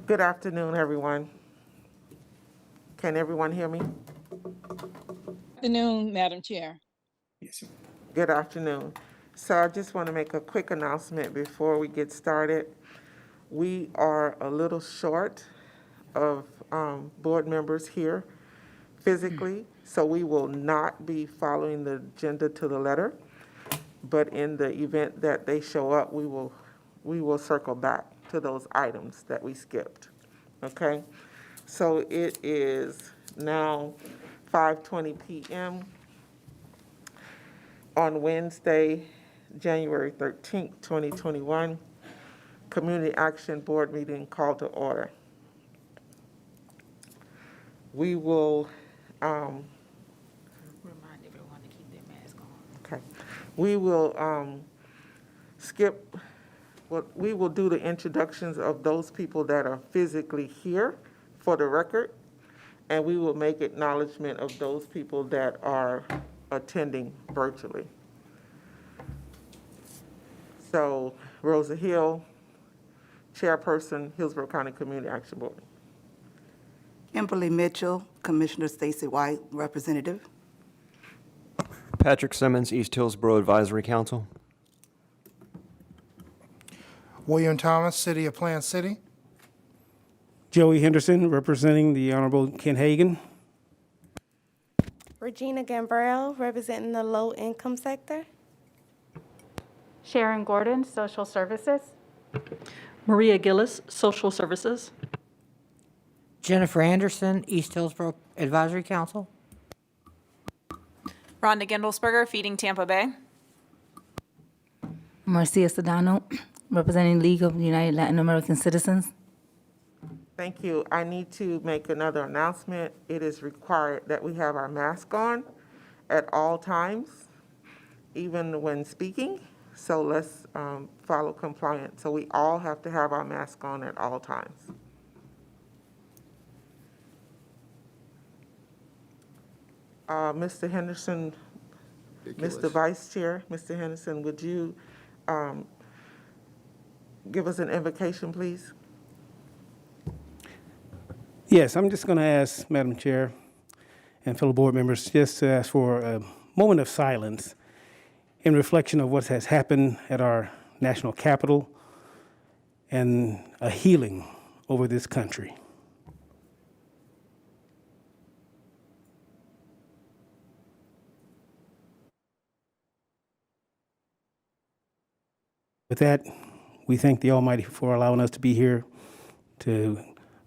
Good afternoon, everyone. Can everyone hear me? Afternoon, Madam Chair. Yes. Good afternoon. So I just want to make a quick announcement before we get started. We are a little short of board members here physically, so we will not be following the agenda to the letter. But in the event that they show up, we will circle back to those items that we skipped. Okay? So it is now 5:20 p.m. on Wednesday, January 13th, 2021. Community Action Board meeting called to order. We will Remind everyone to keep their mask on. okay. We will skip. Well, we will do the introductions of those people that are physically here for the record, and we will make acknowledgement of those people that are attending virtually. So, Rosa Hill, Chairperson, Hillsborough County Community Action Board. Kimberly Mitchell, Commissioner Stacy White, Representative. Patrick Simmons, East Hillsborough Advisory Council. William Thomas, City of Plant City. Joey Henderson, representing the Honorable Ken Hagan. Regina Gambrell, representing the low-income sector. Sharon Gordon, Social Services. Maria Gillis, Social Services. Jennifer Anderson, East Hillsborough Advisory Council. Rhonda Gendelsberger, Feeding Tampa Bay. Marcia Sedano, representing League of United Latin American Citizens. Thank you. I need to make another announcement. It is required that we have our mask on at all times, even when speaking. So let's follow compliance. So we all have to have our mask on at all times. Mr. Henderson, Mr. Vice Chair, Mr. Henderson, would you give us an invocation, please? Yes, I'm just going to ask, Madam Chair and fellow board members, just to ask for a moment of silence in reflection of what has happened at our national capital and a healing over this country. With that, we thank the Almighty for allowing us to be here to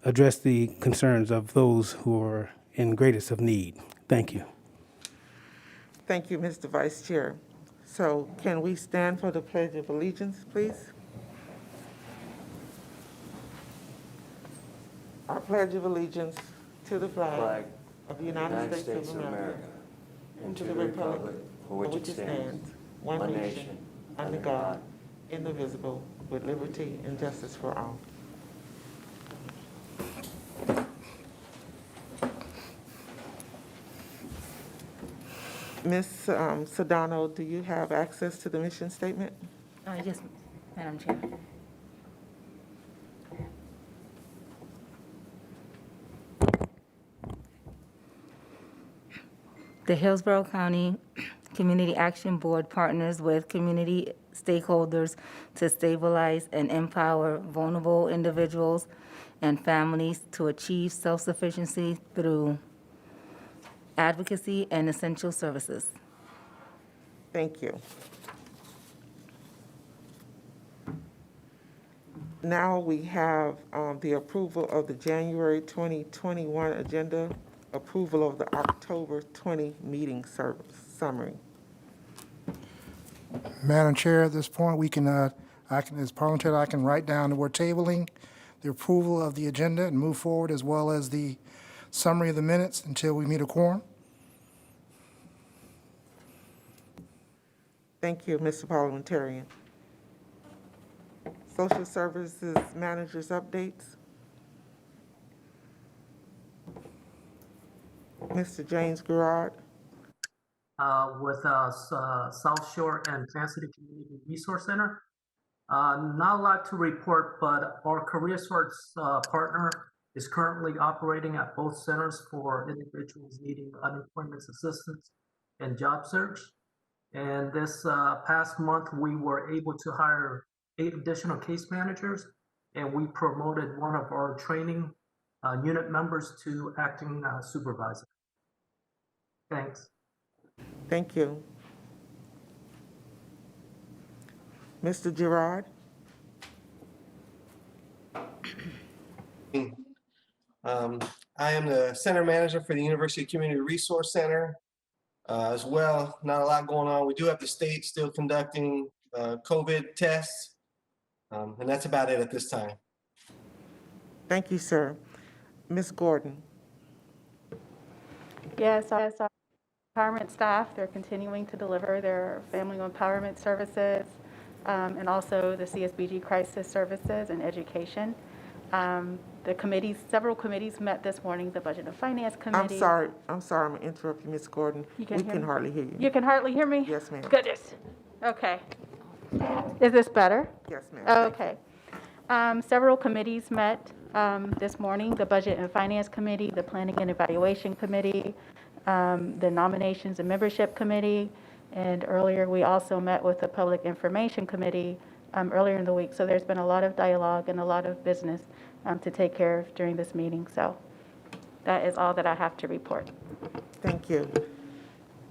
address the concerns of those who are in greatest of need. Thank you. Thank you, Mr. Vice Chair. So can we stand for the Pledge of Allegiance, please? I pledge of allegiance to the flag of the United States of America and to the republic for which it stands, one nation, under God, indivisible, with liberty and justice for all. Ms. Sedano, do you have access to the mission statement? Yes, Madam Chair. The Hillsborough County Community Action Board partners with community stakeholders to stabilize and empower vulnerable individuals and families to achieve self-sufficiency through advocacy and essential services. Thank you. Now we have the approval of the January 2021 agenda, approval of the October 20 meeting summary. Madam Chair, at this point, we can, as parliamentarian, I can write down that we're tabling the approval of the agenda and move forward, as well as the summary of the minutes until we meet a quorum. Thank you, Mr. Parliamentarian. Social Services Managers updates. Mr. James Gerard. With South Shore and Plant City Community Resource Center. Not a lot to report, but our Career Source partner is currently operating at both centers for individuals needing unemployment assistance and job search. And this past month, we were able to hire 8 additional case managers, and we promoted one of our training unit members to acting supervisor. Thanks. Thank you. Mr. Gerard? I am the center manager for the University Community Resource Center as well. Not a lot going on. We do have the state still conducting COVID tests, and that's about it at this time. Thank you, sir. Ms. Gordon? Yes, our empowerment staff, they're continuing to deliver their family empowerment services and also the CSBG crisis services and education. The committees, several committees met this morning, the Budget and Finance Committee. I'm sorry, I'm gonna interrupt you, Ms. Gordon. We can hardly hear you. You can hardly hear me? Yes, ma'am. Goodness. Okay. Is this better? Yes, ma'am. Okay. Several committees met this morning, the Budget and Finance Committee, the Planning and Evaluation Committee, the Nominations and Membership Committee, and earlier we also met with the Public Information Committee earlier in the week. So there's been a lot of dialogue and a lot of business to take care of during this meeting. So that is all that I have to report. Thank you.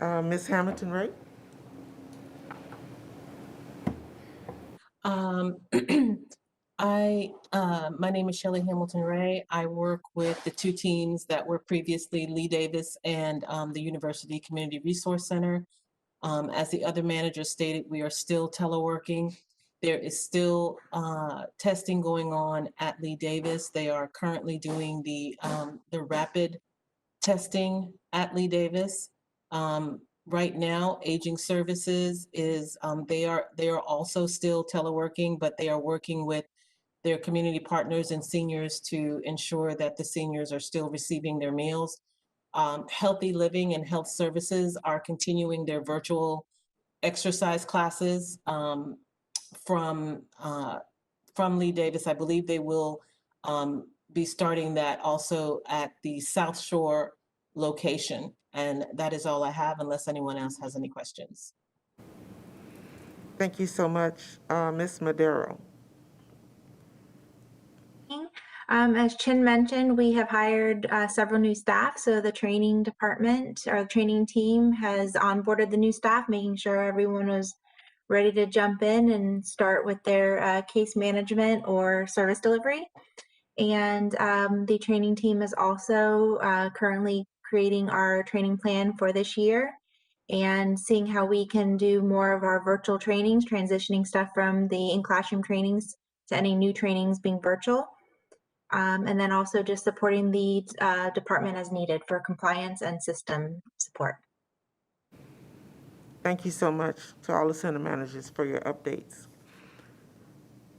Ms. Hamilton-Wright? My name is Shelley Hamilton-Ray. I work with the 2 teams that were previously Lee Davis and the University Community Resource Center. As the other manager stated, we are still teleworking. There is still testing going on at Lee Davis. They are currently doing the rapid testing at Lee Davis. Right now, Aging Services is they are also still teleworking, but they are working with their community partners and seniors to ensure that the seniors are still receiving their meals. Healthy Living and Health Services are continuing their virtual exercise classes from Lee Davis. I believe they will be starting that also at the South Shore location. And that is all I have, unless anyone else has any questions. Thank you so much. Ms. Madero? As Chin mentioned, we have hired several new staff. So the training department or the training team has onboarded the new staff, making sure everyone was ready to jump in and start with their case management or service delivery. And the training team is also currently creating our training plan for this year and seeing how we can do more of our virtual trainings, transitioning stuff from the in-classroom trainings to any new trainings being virtual. And then also just supporting the department as needed for compliance and system support. Thank you so much to all the center managers for your updates.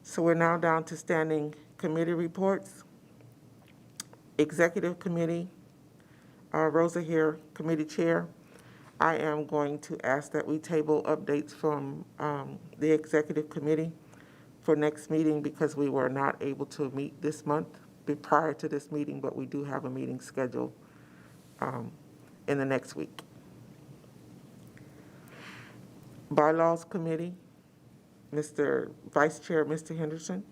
So we're now down to standing committee reports. Executive Committee, Rosa here, Committee Chair. I am going to ask that we table updates from the Executive Committee for next meeting because we were not able to meet this month prior to this meeting, but we do have a meeting scheduled in the next week. Bylaws Committee, Mr. Vice Chair, Mr. Henderson.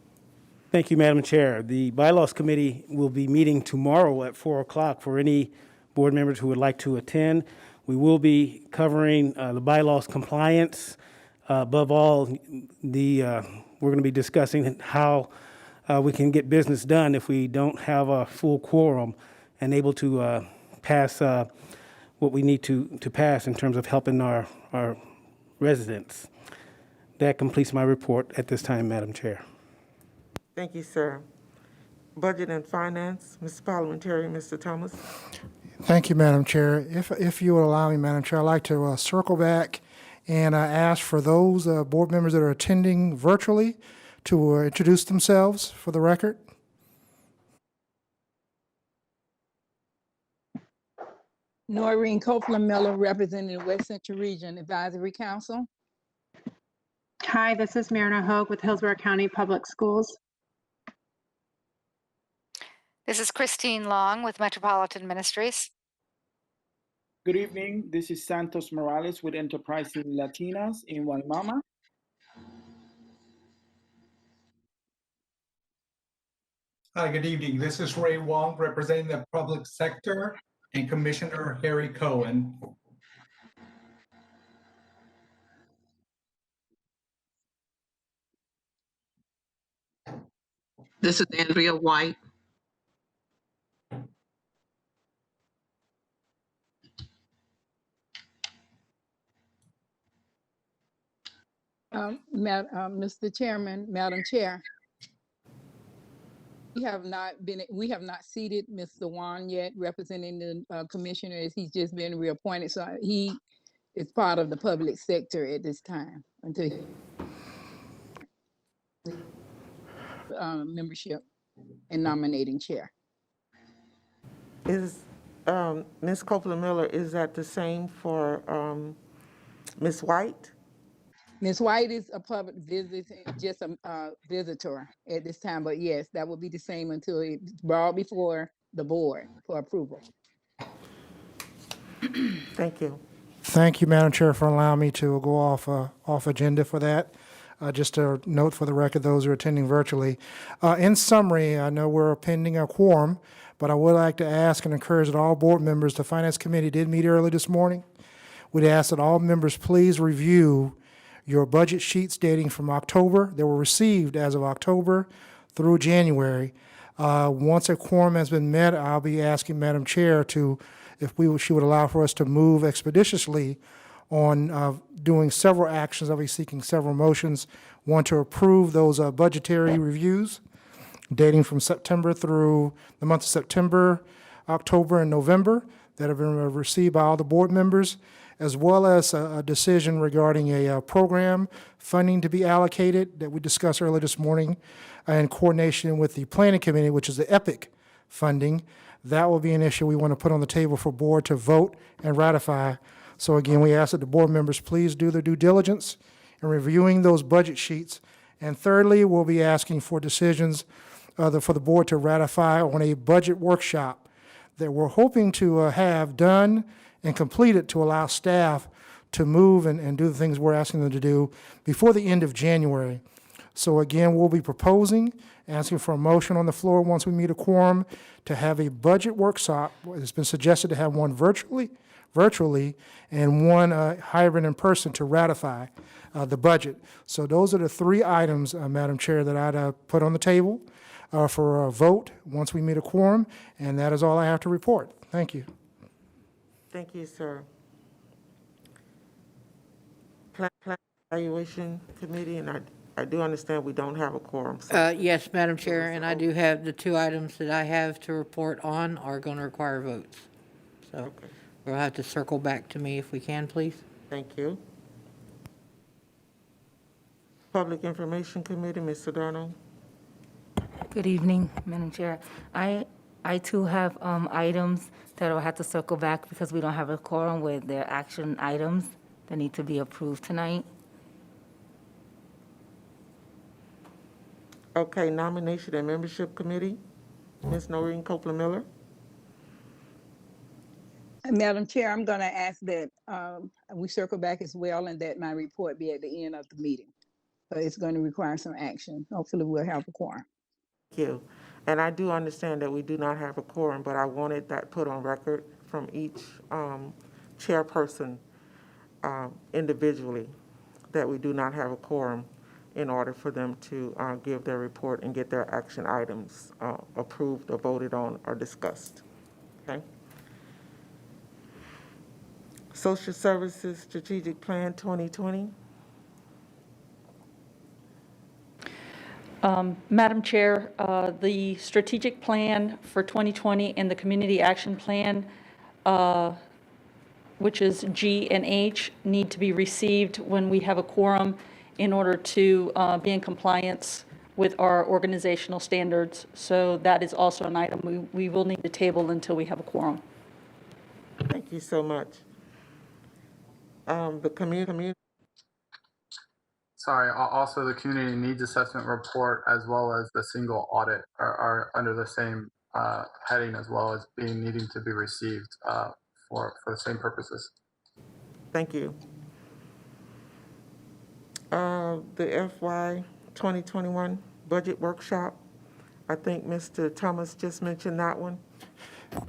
Thank you, Madam Chair. The Bylaws Committee will be meeting tomorrow at 4 o'clock for any board members who would like to attend. We will be covering the bylaws compliance. Above all, we're going to be discussing how we can get business done if we don't have a full quorum and able to pass what we need to pass in terms of helping our residents. That completes my report at this time, Madam Chair. Thank you, sir. Budget and Finance, Mr. Parliamentarian, Mr. Thomas. Thank you, Madam Chair. If you would allow me, Madam Chair, I'd like to circle back and ask for those board members that are attending virtually to introduce themselves for the record. Noreen Copeland Miller, representing the West Central Region Advisory Council. Hi, this is Marina Hogue with Hillsborough County Public Schools. This is Christine Long with Metropolitan Ministries. Good evening. This is Santos Morales with Enterprising Latinas in Waimama. Hi, good evening. This is Ray Wong representing the public sector and Commissioner Harry Cohen. This is Andrea White. Mr. Chairman, Madam Chair, we have not seated Mr. Wan yet, representing the commissioner, as he's just been reappointed. So he is part of the public sector at this time until membership and nominating chair. Is Ms. Copeland-Miller, is that the same for Ms. White? Ms. White is a public visitor, just a visitor at this time, but yes, that will be the same until it's brought before the board for approval. Thank you. Thank you, Madam Chair, for allowing me to go off agenda for that. Just a note for the record, those who are attending virtually. In summary, I know we're pending a quorum, but I would like to ask and encourage that all board members, the Finance Committee did meet early this morning. We'd ask that all members please review your budget sheets dating from October. They were received as of October through January. Once a quorum has been met, I'll be asking Madam Chair to, she would allow for us to move expeditiously on doing several actions. I'll be seeking several motions. One, to approve those budgetary reviews dating from September through the month of September, October, and November that have been received by all the board members, as well as a decision regarding a program funding to be allocated that we discussed earlier this morning in coordination with the Planning Committee, which is the EPIC funding. That will be an issue we want to put on the table for board to vote and ratify. So again, we ask that the board members please do their due diligence in reviewing those budget sheets. And thirdly, we'll be asking for decisions for the board to ratify on a budget workshop that we're hoping to have done and completed to allow staff to move and do the things we're asking them to do before the end of January. So again, we'll be proposing, asking for a motion on the floor once we meet a quorum to have a budget workshop. It's been suggested to have one virtually, and one hybrid in person to ratify the budget. So those are the three items, Madam Chair, that I'd put on the table for a vote once we meet a quorum, and that is all I have to report. Thank you. Thank you, sir. Plan Evaluation Committee, and I do understand we don't have a quorum. So Yes, Madam Chair, and I do have the two items that I have to report on are going to require votes. So okay. We'll have to circle back to me if we can, please. Thank you. Public Information Committee, Ms. Adorno. Good evening, Madam Chair. I too have items that I'll have to circle back because we don't have a quorum with their action items that need to be approved tonight. Okay, Nomination and Membership Committee, Ms. Noreen Copeland-Miller. Madam Chair, I'm going to ask that we circle back as well and that my report be at the end of the meeting. So it's going to require some action. Hopefully we'll have a quorum. Thank you. And I do understand that we do not have a quorum, but I wanted that put on record from each chairperson individually, that we do not have a quorum in order for them to give their report and get their action items approved or voted on or discussed. Okay. Social Services Strategic Plan 2020. Madam Chair, the strategic plan for 2020 and the community action plan, which is G and H, need to be received when we have a quorum in order to be in compliance with our organizational standards. So that is also an item we will need to table until we have a quorum. Thank you so much. The community. Also the community needs assessment report as well as the single audit are under the same heading as well as needing to be received for the same purposes. Thank you. The FY 2021 budget workshop, I think Mr. Thomas just mentioned that one.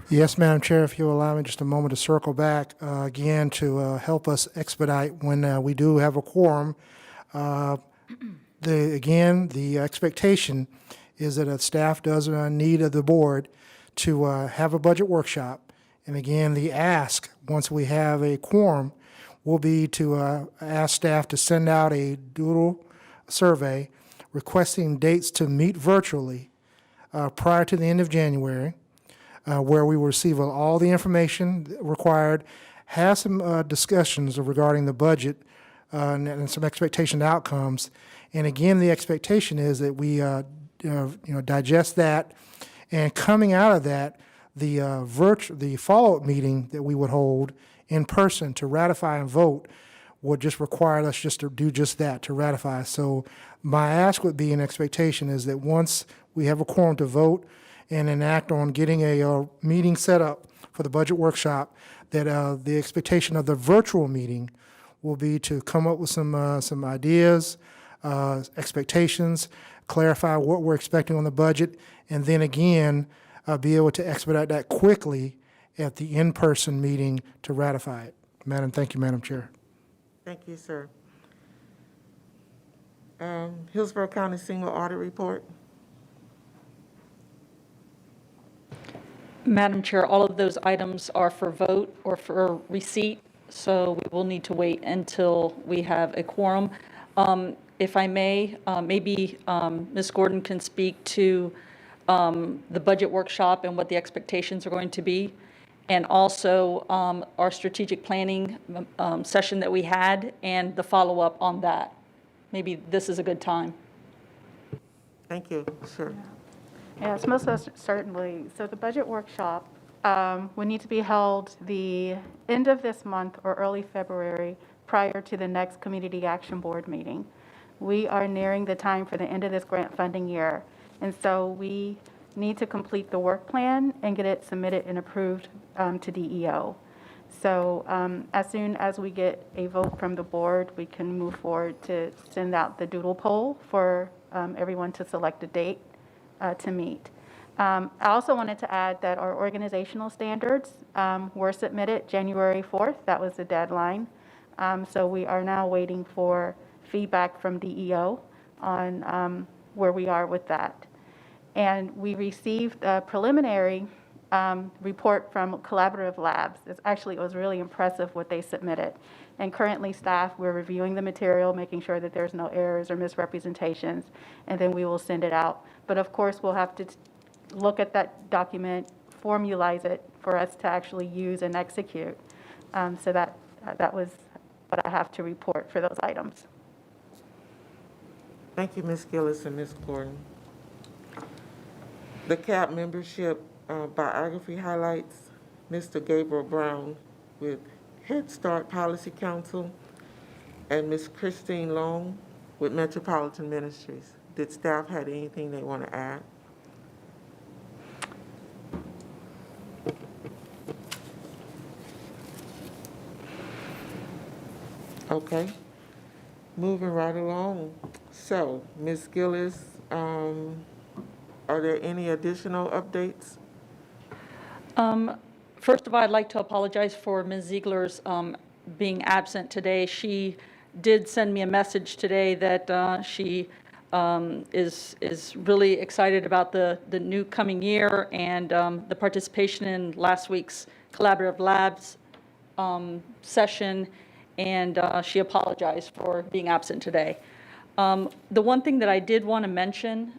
Yes, Madam Chair, if you'll allow me just a moment to circle back again to help us expedite when we do have a quorum. The expectation is that staff does need of the board to have a budget workshop. And again, the ask, once we have a quorum, will be to ask staff to send out a doodle survey requesting dates to meet virtually prior to the end of January, where we will receive all the information required, have some discussions regarding the budget and some expectation outcomes. And again, the expectation is that we digest that, and coming out of that, the follow-up meeting that we would hold in person to ratify and vote would just require us just to do just that, to ratify. So my ask would be, an expectation is that once we have a quorum to vote and enact on getting a meeting set up for the budget workshop, that the expectation of the virtual meeting will be to come up with some ideas, expectations, clarify what we're expecting on the budget, and then again, be able to expedite that quickly at the in-person meeting to ratify it. Thank you, Madam Chair. Thank you, sir. Hillsborough County Single Audit Report. Madam Chair, all of those items are for vote or for receipt, so we will need to wait until we have a quorum. If I may, maybe Ms. Gordon can speak to the budget workshop and what the expectations are going to be, and also our strategic planning session that we had and the follow-up on that. Maybe this is a good time. Thank you. Sure. Yes, most certainly. So the budget workshop will need to be held the end of this month or early February, prior to the next Community Action Board meeting. We are nearing the time for the end of this grant funding year, and so we need to complete the work plan and get it submitted and approved to DEO. So as soon as we get a vote from the board, we can move forward to send out the doodle poll for everyone to select a date to meet. I also wanted to add that our organizational standards were submitted January 4th. That was the deadline. So we are now waiting for feedback from DEO on where we are with that. And we received a preliminary report from Collaborative Labs. It was really impressive what they submitted. And currently staff, we're reviewing the material, making sure that there's no errors or misrepresentations, and then we will send it out. But of course, we'll have to look at that document, formalize it for us to actually use and execute. So that was what I have to report for those items. Thank you, Ms. Gillis and Ms. Gordon. The CAP membership biography highlights Mr. Gabriel Brown with Head Start Policy Council and Ms. Christine Long with Metropolitan Ministries. Did staff have anything they want to add? Okay, moving right along. So, Ms. Gillis, are there any additional updates? First of all, I'd like to apologize for Ms. Ziegler's being absent today. She did send me a message today that she is really excited about the new coming year and the participation in last week's Collaborative Labs session, and she apologized for being absent today. The one thing that I did want to mention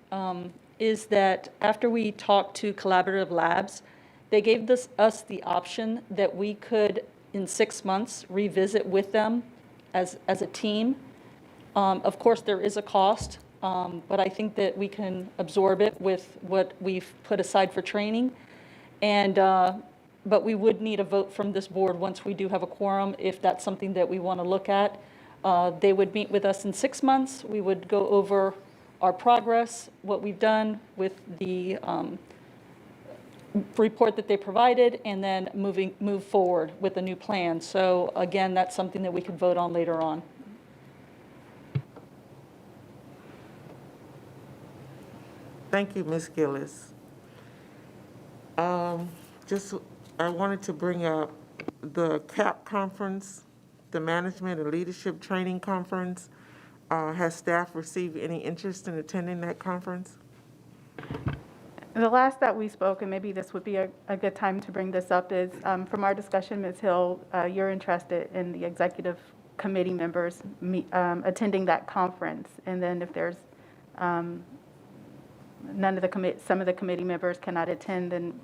is that after we talked to Collaborative Labs, they gave us the option that we could, in 6 months, revisit with them as a team. Of course, there is a cost, but I think that we can absorb it with what we've put aside for training. And but we would need a vote from this board once we do have a quorum, if that's something that we want to look at. They would meet with us in 6 months. We would go over our progress, what we've done with the report that they provided, and then move forward with a new plan. So again, that's something that we could vote on later on. Thank you, Ms. Gillis. I wanted to bring up the CAP conference, the Management and Leadership Training Conference. Has staff received any interest in attending that conference? The last that we spoke, and maybe this would be a good time to bring this up, is from our discussion, Ms. Hill, you're interested in the executive committee members attending that conference. And then if there's some of the committee members cannot attend, then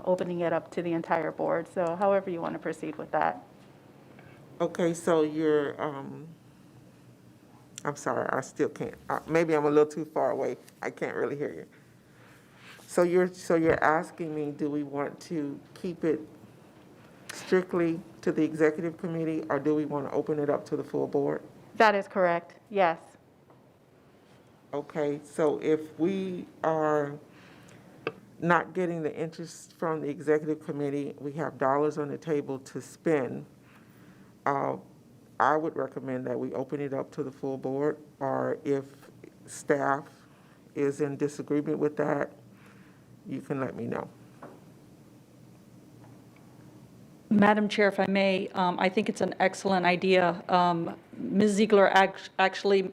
opening it up to the entire board. So however you want to proceed with that. Okay, so you're, I'm sorry, I still can't. Maybe I'm a little too far away. I can't really hear you. So you're asking me, do we want to keep it strictly to the executive committee, or do we want to open it up to the full board? That is correct, yes. Okay, so if we are not getting the interest from the executive committee, we have dollars on the table to spend, I would recommend that we open it up to the full board, or if staff is in disagreement with that, you can let me know. Madam Chair, if I may, I think it's an excellent idea. Ms. Ziegler actually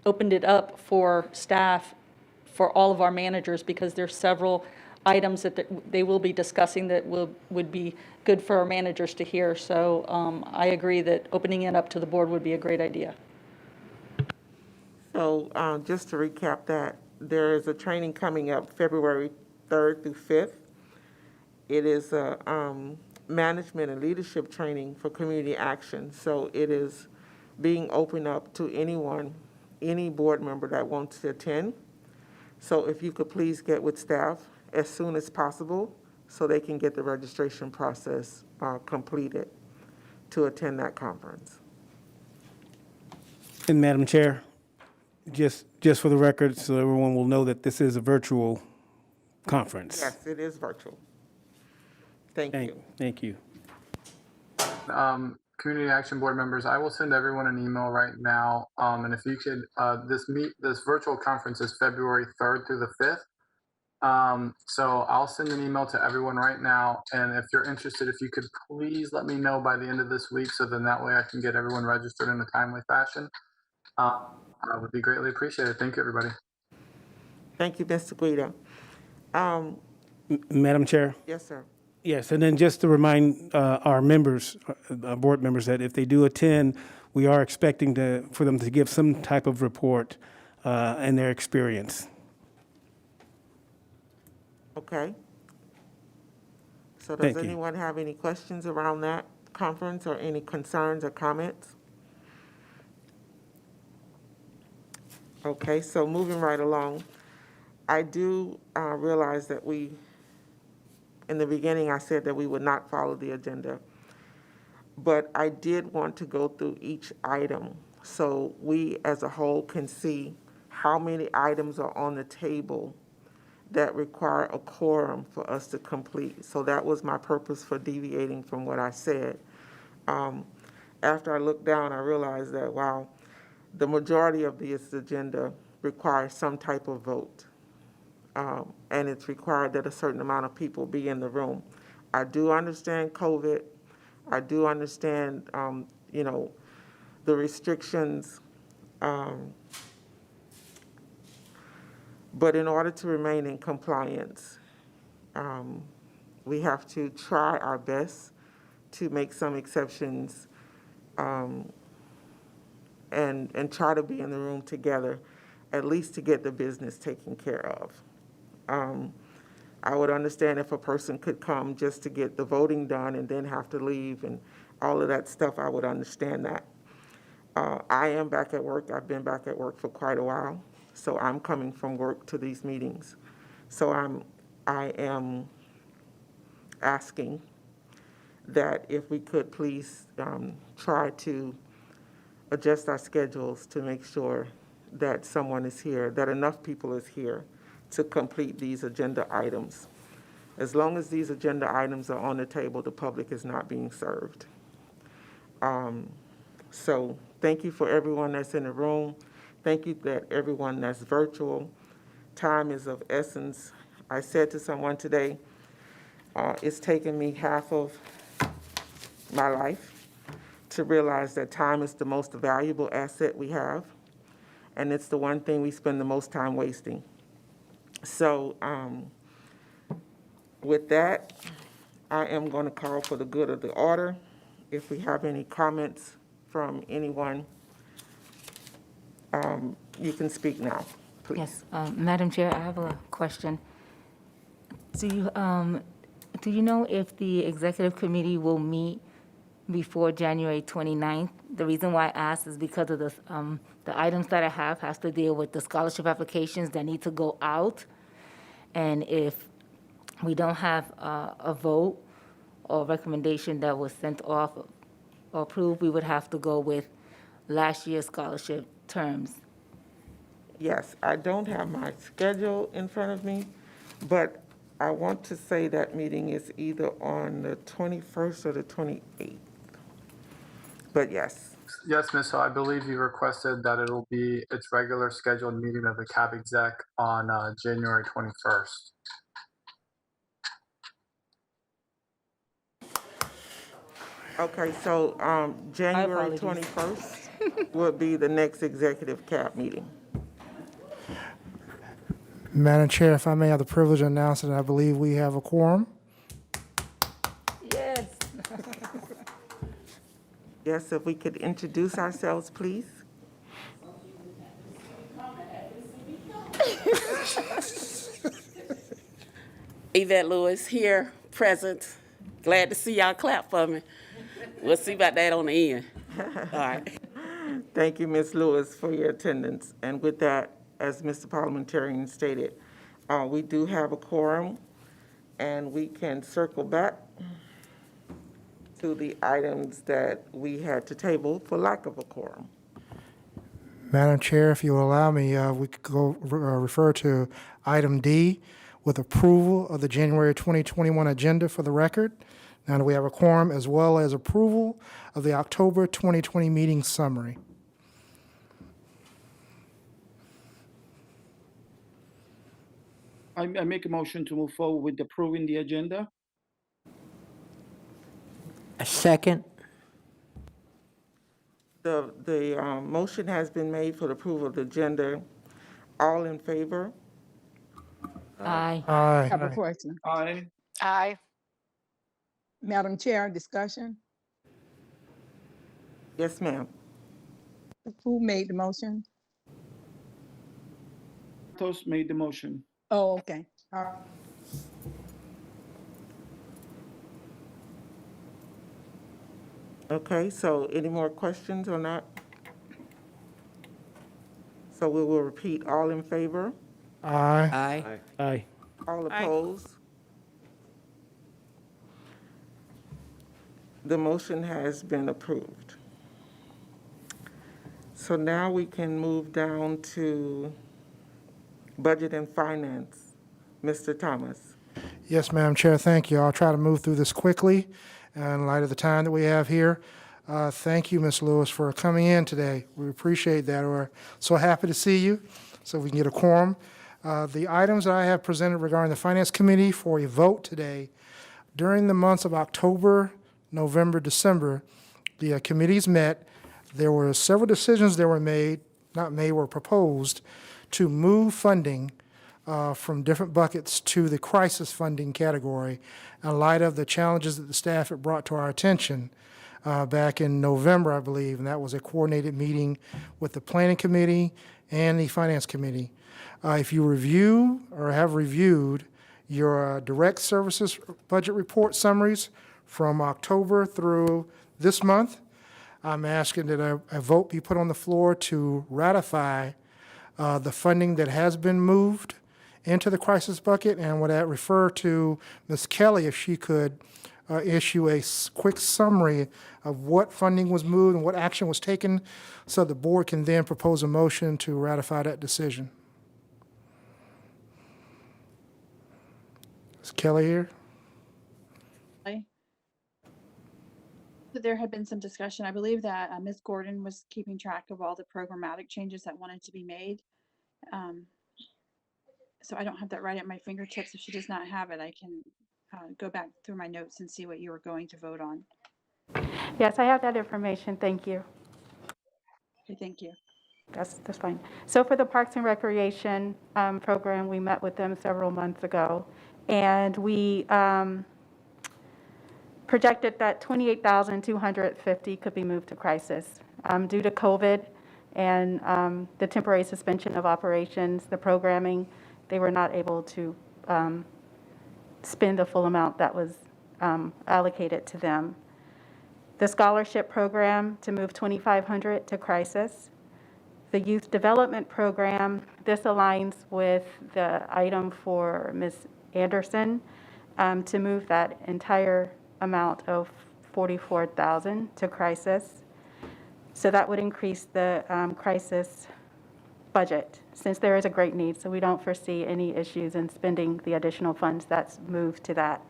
opened it up for staff, for all of our managers, because there's several items that they will be discussing that would be good for our managers to hear. So I agree that opening it up to the board would be a great idea. So just to recap that, there is a training coming up February 3rd through 5th. It is a management and leadership training for community action. So it is being opened up to anyone, any board member that wants to attend. So if you could please get with staff as soon as possible so they can get the registration process completed to attend that conference. And Madam Chair, just for the record, so everyone will know that this is a virtual conference. Yes, it is virtual. Thank you. Thank you. Community Action Board members, I will send everyone an email right now. And if you could, this virtual conference is February 3rd through the 5th. So I'll send an email to everyone right now. And if you're interested, if you could please let me know by the end of this week, so then that way I can get everyone registered in a timely fashion. Would be greatly appreciated. Thank you, everybody. Thank you, Mr. Guido. Madam Chair? Yes, sir. Yes, and then just to remind our members, board members, that if they do attend, we are expecting for them to give some type of report and their experience. Okay. So does anyone have any questions around that conference, or any concerns or comments? Okay, so moving right along, I do realize that in the beginning, I said that we would not follow the agenda, but I did want to go through each item so we as a whole can see how many items are on the table that require a quorum for us to complete. So that was my purpose for deviating from what I said. After I looked down, I realized that, wow, the majority of this agenda requires some type of vote. And it's required that a certain amount of people be in the room. I do understand COVID. I do understand, the restrictions. But in order to remain in compliance, we have to try our best to make some exceptions and try to be in the room together, at least to get the business taken care of. I would understand if a person could come just to get the voting done and then have to leave and all of that stuff. I would understand that. I am back at work. I've been back at work for quite a while, so I'm coming from work to these meetings. So I am asking that if we could please try to adjust our schedules to make sure that someone is here, that enough people is here to complete these agenda items. As long as these agenda items are on the table, the public is not being served. So thank you for everyone that's in the room. Thank you that everyone that's virtual. Time is of essence. I said to someone today, it's taken me half of my life to realize that time is the most valuable asset we have, and it's the one thing we spend the most time wasting. So with that, I am going to call for the good of the order. If we have any comments from anyone, you can speak now, please. Yes, Madam Chair, I have a question. Do you know if the executive committee will meet before January 29th? The reason why I asked is because of the items that I have has to deal with the scholarship applications that need to go out. And if we don't have a vote or recommendation that was sent off or approved, we would have to go with last year's scholarship terms. Yes, I don't have my schedule in front of me, but I want to say that meeting is either on the 21st or the 28th. But yes. Yes, Ms. Ho, I believe you requested that it'll be its regular scheduled meeting of the CAB exec on January 21st. Okay, so January 21st will be the next executive CAB meeting. Madam Chair, if I may have the privilege of announcing, I believe we have a quorum. Yes. Yes, if we could introduce ourselves, please. Yvette Lewis here, present. Glad to see y'all clap for me. We'll see about that on the end. All right. Thank you, Ms. Lewis, for your attendance. And with that, as Mr. Parliamentarian stated, we do have a quorum, and we can circle back to the items that we had to table for lack of a quorum. Madam Chair, if you will allow me, we could go refer to item D with approval of the January 2021 agenda for the record. Now that we have a quorum, as well as approval of the October 2020 meeting summary. I make a motion to move forward with approving the agenda. A second. The motion has been made for the approval of the agenda. All in favor? Aye. Aye. Have a question. Aye. Aye. Madam Chair, discussion. Yes, ma'am. Who made the motion? Santos made the motion. Oh, okay. All right. Okay, so any more questions or not? So we will repeat, all in favor? Aye. Aye. Aye. All opposed? The motion has been approved. So now we can move down to Budget and Finance. Mr. Thomas. Yes, Madam Chair, thank you. I'll try to move through this quickly in light of the time that we have here. Thank you, Ms. Lewis, for coming in today. We appreciate that. We're so happy to see you, so we can get a quorum. The items that I have presented regarding the Finance Committee for a vote today, during the months of October, November, December, the committees met. There were several decisions that were were proposed to move funding from different buckets to the crisis funding category in light of the challenges that the staff had brought to our attention back in November, I believe, and that was a coordinated meeting with the Planning Committee and the Finance Committee. If you review or have reviewed your direct services budget report summaries from October through this month, I'm asking that a vote be put on the floor to ratify the funding that has been moved into the crisis bucket, and would that refer to Ms. Kelly if she could issue a quick summary of what funding was moved and what action was taken, so the board can then propose a motion to ratify that decision. Is Kelly here? There had been some discussion. I believe that Ms. Gordon was keeping track of all the programmatic changes that wanted to be made. So I don't have that right at my fingertips. If she does not have it, I can go back through my notes and see what you were going to vote on. Yes, I have that information. Thank you. Okay, thank you. That's fine. So for the Parks and Recreation program, we met with them several months ago, and we projected that $28,250 could be moved to crisis. Due to COVID and the temporary suspension of operations, the programming, they were not able to spend the full amount that was allocated to them. The scholarship program to move $2,500 to crisis. The youth development program, this aligns with the item for Ms. Anderson to move that entire amount of $44,000 to crisis. So that would increase the crisis budget, since there is a great need. So we don't foresee any issues in spending the additional funds that's moved to that.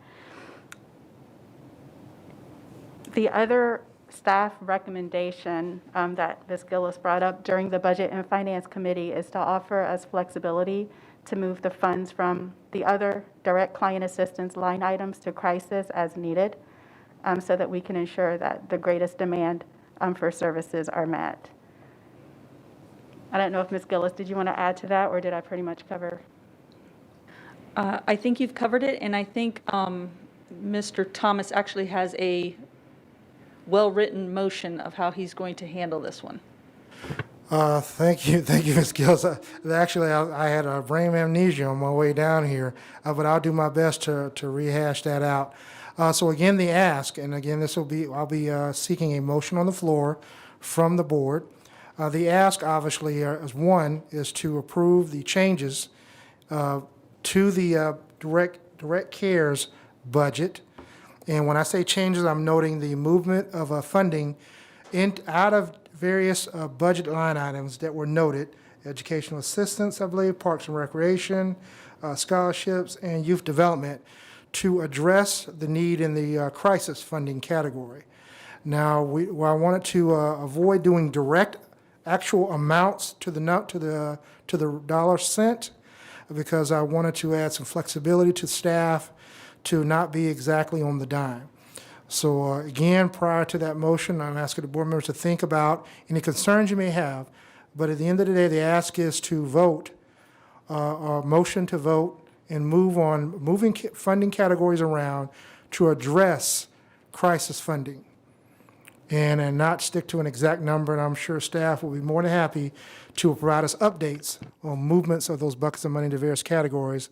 The other staff recommendation that Ms. Gillis brought up during the Budget and Finance Committee is to offer us flexibility to move the funds from the other direct client assistance line items to crisis as needed, so that we can ensure that the greatest demand for services are met. I don't know if Ms. Gillis, did you want to add to that, or did I pretty much cover? I think you've covered it, and I think Mr. Thomas actually has a well-written motion of how he's going to handle this one. Thank you, Ms. Gills. Actually, I had a brain amnesia on my way down here, but I'll do my best to rehash that out. So again, the ask, and again, I'll be seeking a motion on the floor from the board. The ask, obviously, is to approve the changes to the direct cares budget. And when I say changes, I'm noting the movement of funding out of various budget line items that were noted: educational assistance, I believe, parks and recreation, scholarships, and youth development, to address the need in the crisis funding category. Now, I wanted to avoid doing direct actual amounts to the dollar cent, because I wanted to add some flexibility to staff to not be exactly on the dime. So again, prior to that motion, I'm asking the board members to think about any concerns you may have, but at the end of the day, the ask is to vote, or motion to vote, and moving funding categories around to address crisis funding, and not stick to an exact number. And I'm sure staff will be more than happy to provide us updates on movements of those buckets of money into various categories.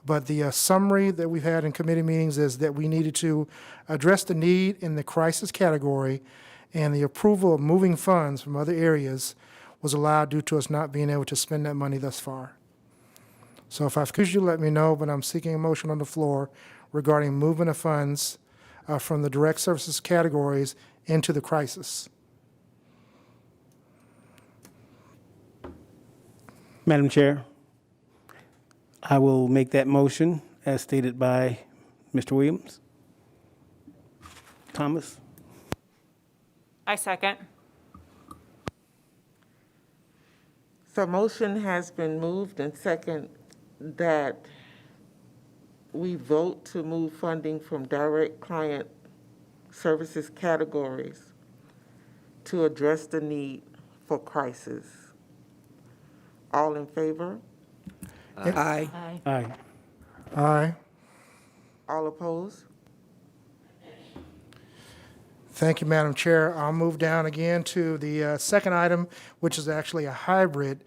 But the summary that we've had in committee meetings is that we needed to address the need in the crisis category, and the approval of moving funds from other areas was allowed due to us not being able to spend that money thus far. So if I've confused you, let me know, but I'm seeking a motion on the floor regarding movement of funds from the direct services categories into the crisis. Madam Chair, I will make that motion as stated by Mr. Williams. Thomas? I second. So motion has been moved and second that we vote to move funding from direct client services categories to address the need for crisis. All in favor? Aye. Aye. Aye. All opposed? Thank you, Madam Chair. I'll move down again to the second item, which is actually a hybrid,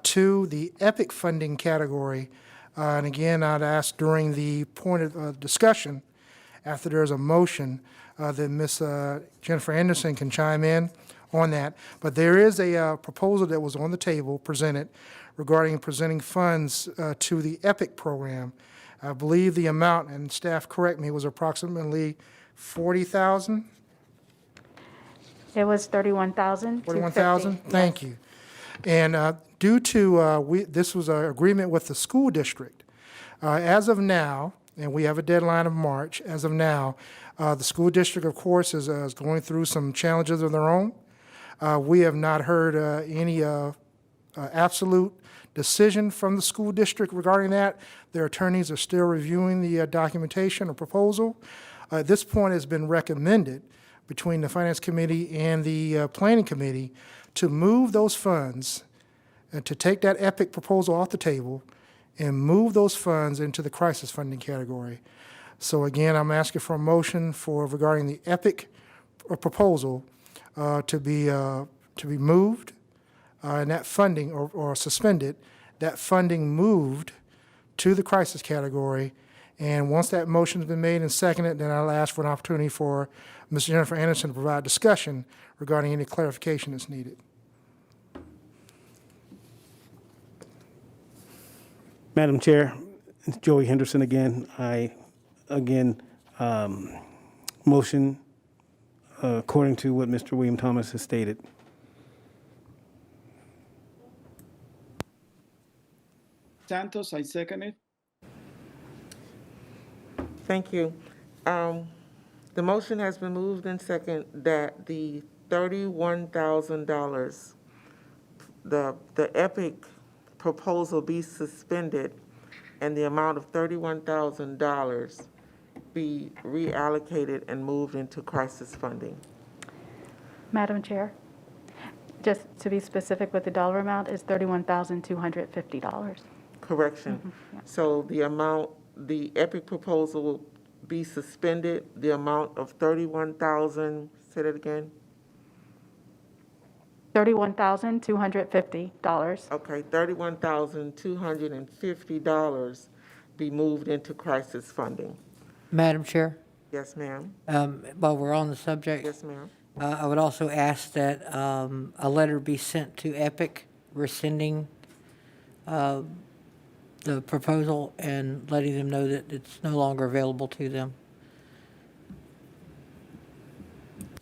to the EPIC funding category. And again, I'd ask during the point of discussion, after there's a motion, that Ms. Jennifer Anderson can chime in on that. But there is a proposal that was on the table presented regarding presenting funds to the EPIC program. I believe the amount, and staff correct me, was approximately 40,000? It was 31,000. 41,000? Thank you. And due to, this was an agreement with the school district. As of now, and we have a deadline of March, as of now, the school district, of course, is going through some challenges of their own. We have not heard any absolute decision from the school district regarding that. Their attorneys are still reviewing the documentation or proposal. At this point, it's been recommended between the Finance Committee and the Planning Committee to move those funds and to take that EPIC proposal off the table and move those funds into the crisis funding category. So again, I'm asking for a motion for regarding the EPIC proposal to be moved and that funding or suspended, that funding moved to the crisis category. And once that motion's been made and seconded, then I'll ask for an opportunity for Ms. Jennifer Anderson to provide discussion regarding any clarification that's needed. Madam Chair, it's Joey Henderson again. I, motion according to what Mr. William Thomas has stated. Santos, I second it. Thank you. The motion has been moved and second that the $31,000, the EPIC proposal be suspended and the amount of $31,000 be reallocated and moved into crisis funding. Madam Chair, just to be specific with the dollar amount, is $31,250. Correction. So the amount, the EPIC proposal will be suspended, the amount of $31,000, say that again? $31,250. Okay, $31,250 be moved into crisis funding. Madam Chair, Yes, ma'am. while we're on the subject, Yes, ma'am. I would also ask that a letter be sent to EPIC rescinding the proposal and letting them know that it's no longer available to them.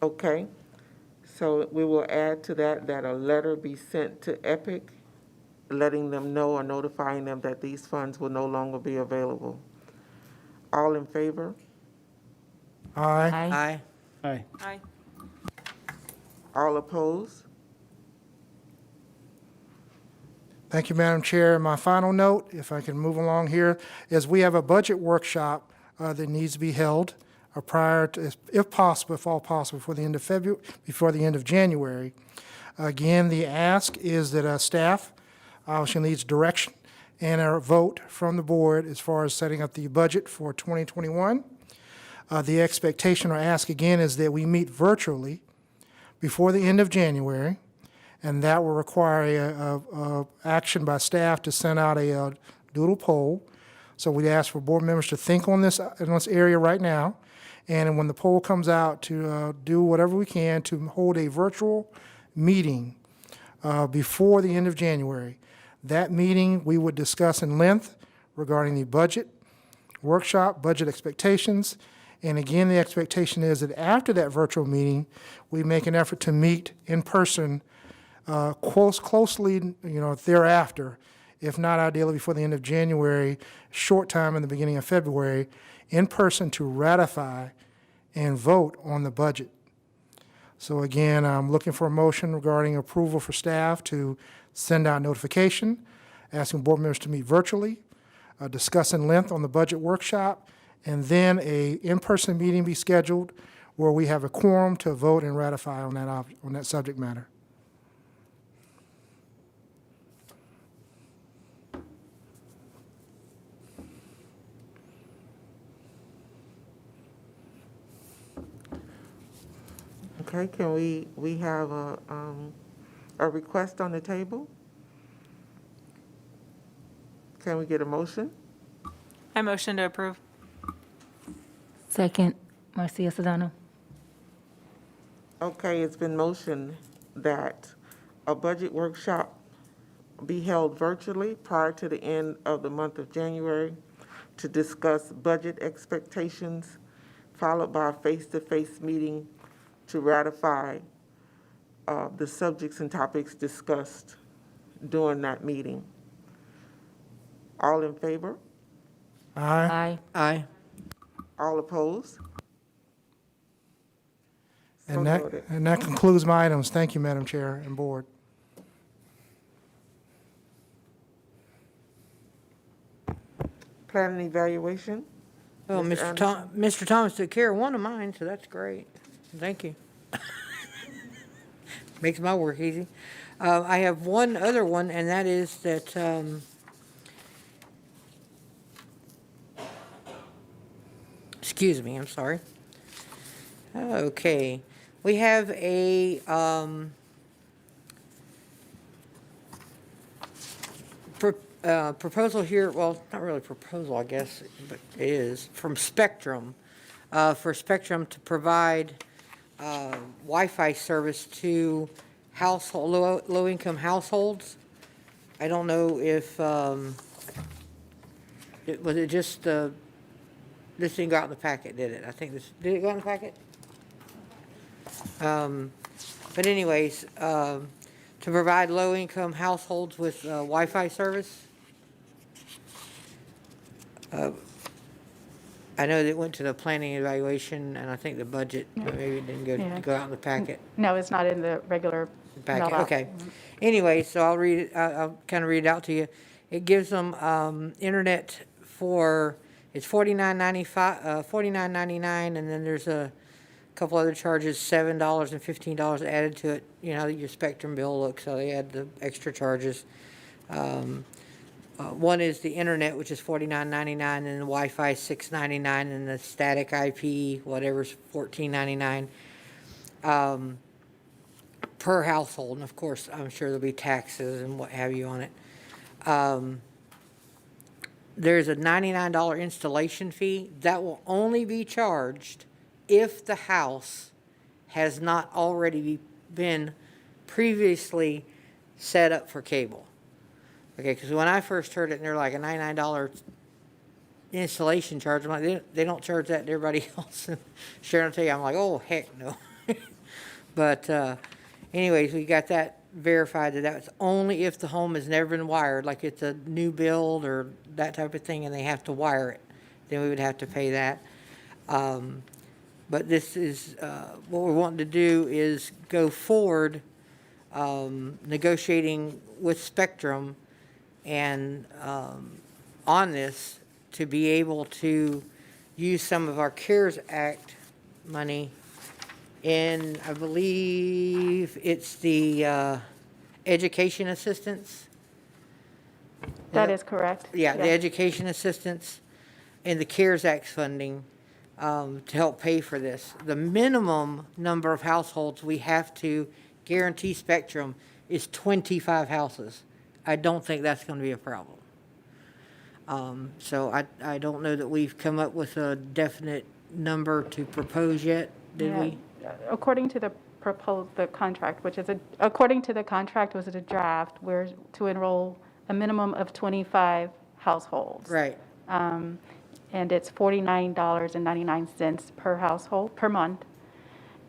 Okay. So we will add to that a letter be sent to EPIC, letting them know or notifying them that these funds will no longer be available. All in favor? Aye. Aye. Aye. All opposed? Thank you, Madam Chair. My final note, if I can move along here, is we have a budget workshop that needs to be held prior to, if possible, if all possible, before the end of February, before the end of January. Again, the ask is that staff obviously needs direction and a vote from the board as far as setting up the budget for 2021. The expectation or ask again is that we meet virtually before the end of January, and that will require a action by staff to send out a doodle poll. So we'd ask for board members to think on this in this area right now, and when the poll comes out, to do whatever we can to hold a virtual meeting before the end of January. That meeting, we would discuss in length regarding the budget workshop, budget expectations, and again, the expectation is that after that virtual meeting, we make an effort to meet in person closely, thereafter, if not ideally before the end of January, short time in the beginning of February, in person to ratify and vote on the budget. So again, I'm looking for a motion regarding approval for staff to send out notification, asking board members to meet virtually, discuss in length on the budget workshop, and then a in-person meeting be scheduled where we have a quorum to vote and ratify on that subject matter. Okay, can we have a request on the table? Can we get a motion? I motion to approve. Second, Marcia Sedano. Okay, it's been motioned that a budget workshop be held virtually prior to the end of the month of January to discuss budget expectations followed by a face-to-face meeting to ratify the subjects and topics discussed during that meeting. All in favor? Aye. Aye. All opposed? So And that, noted. and that concludes my items. Thank you, Madam Chair and Board. Plan and evaluation? Well, Ms. Mr. Thomas took care of one of mine, so that's great. Thank you. Makes my work easy. I have one other one, and that is that, excuse me, I'm sorry. Okay, we have a, proposal here, well, not really a proposal, I guess, but it is, from Spectrum, for Spectrum to provide Wi-Fi service to low-income households. I don't know if, was it just, this didn't go out in the packet, did it? I think this, did it go in the packet? But anyways, to provide low-income households with Wi-Fi service. I know that it went to the planning evaluation, and I think the budget, but maybe it didn't go out in the packet. No, it's not in the regular Packet, mail out. okay. Anyway, so I'll read it, I'll kind of read it out to you. It gives them internet for, it's $49.99, and then there's a couple other charges, $7 and $15 added to it. You know how your Spectrum bill looks, so they add the extra charges. One is the internet, which is $49.99, and the Wi-Fi $6.99, and the static IP, whatever's $14.99 per household. And of course, I'm sure there'll be taxes and what have you on it. There's a $99 installation fee that will only be charged if the house has not already been previously set up for cable. Okay, because when I first heard it, and they're like a $99 installation charge, I'm like, they don't charge that to everybody else. Sharon will tell you, I'm like, oh, heck no. But anyways, we got that verified that that's only if the home has never been wired, like it's a new build or that type of thing, and they have to wire it. Then we would have to pay that. But this is, what we're wanting to do is go forward negotiating with Spectrum and on this to be able to use some of our CARES Act money in, I believe it's the education assistance. That is correct. Yeah, the education assistance and the CARES Act funding to help pay for this. The minimum number of households we have to guarantee Spectrum is 25 houses. I don't think that's going to be a problem. So I don't know that we've come up with a definite number to propose yet, did we? According to the contract, which is according to the contract, was it a draft, we're to enroll a minimum of 25 households. Right. And it's $49.99 per household per month.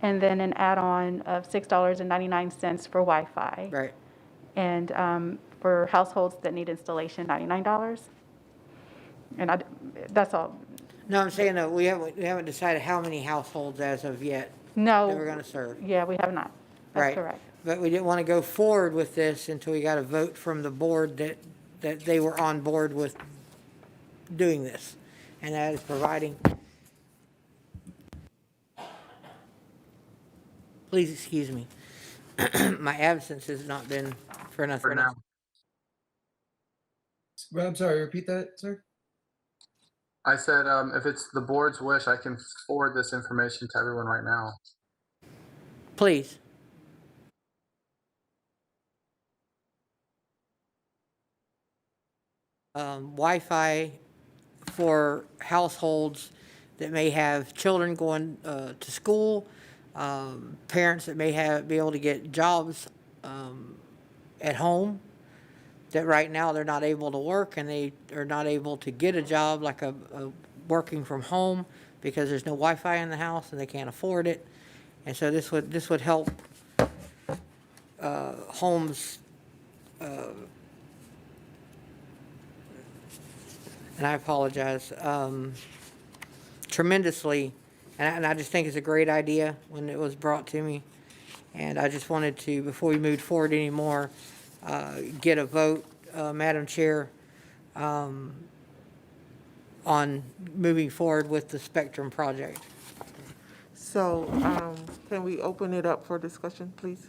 And then an add-on of $6.99 for Wi-Fi. Right. And for households that need installation, $99. And that's all. No, I'm saying that we haven't decided how many households as of yet No. that we're going to serve. Yeah, we have not. That's Right. correct. But we didn't want to go forward with this until we got a vote from the board that they were on board with doing this. And that is providing. Please excuse me. My absence has not been for nothing. For now. Well, I'm sorry, repeat that, sir? I said, if it's the board's wish, I can forward this information to everyone right now. Please. Wi-Fi for households that may have children going to school, parents that may be able to get jobs at home, that right now they're not able to work and they are not able to get a job like a working from home. because there's no Wi-Fi in the house and they can't afford it. And so this would help homes, and I apologize, tremendously. And I just think it's a great idea when it was brought to me. And I just wanted to, before we moved forward anymore, get a vote, Madam Chair, on moving forward with the Spectrum project. So, can we open it up for discussion, please?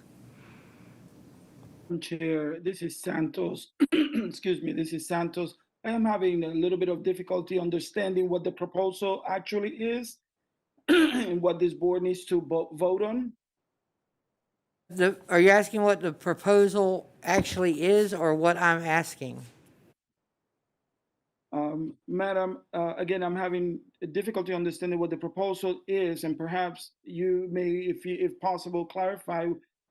Madam Chair, this is Santos. Excuse me, this is Santos. I am having a little bit of difficulty understanding what the proposal actually is and what this board needs to vote on. Are you asking what the proposal actually is or what I'm asking? Madam, again, I'm having difficulty understanding what the proposal is, and perhaps you may, if possible, clarify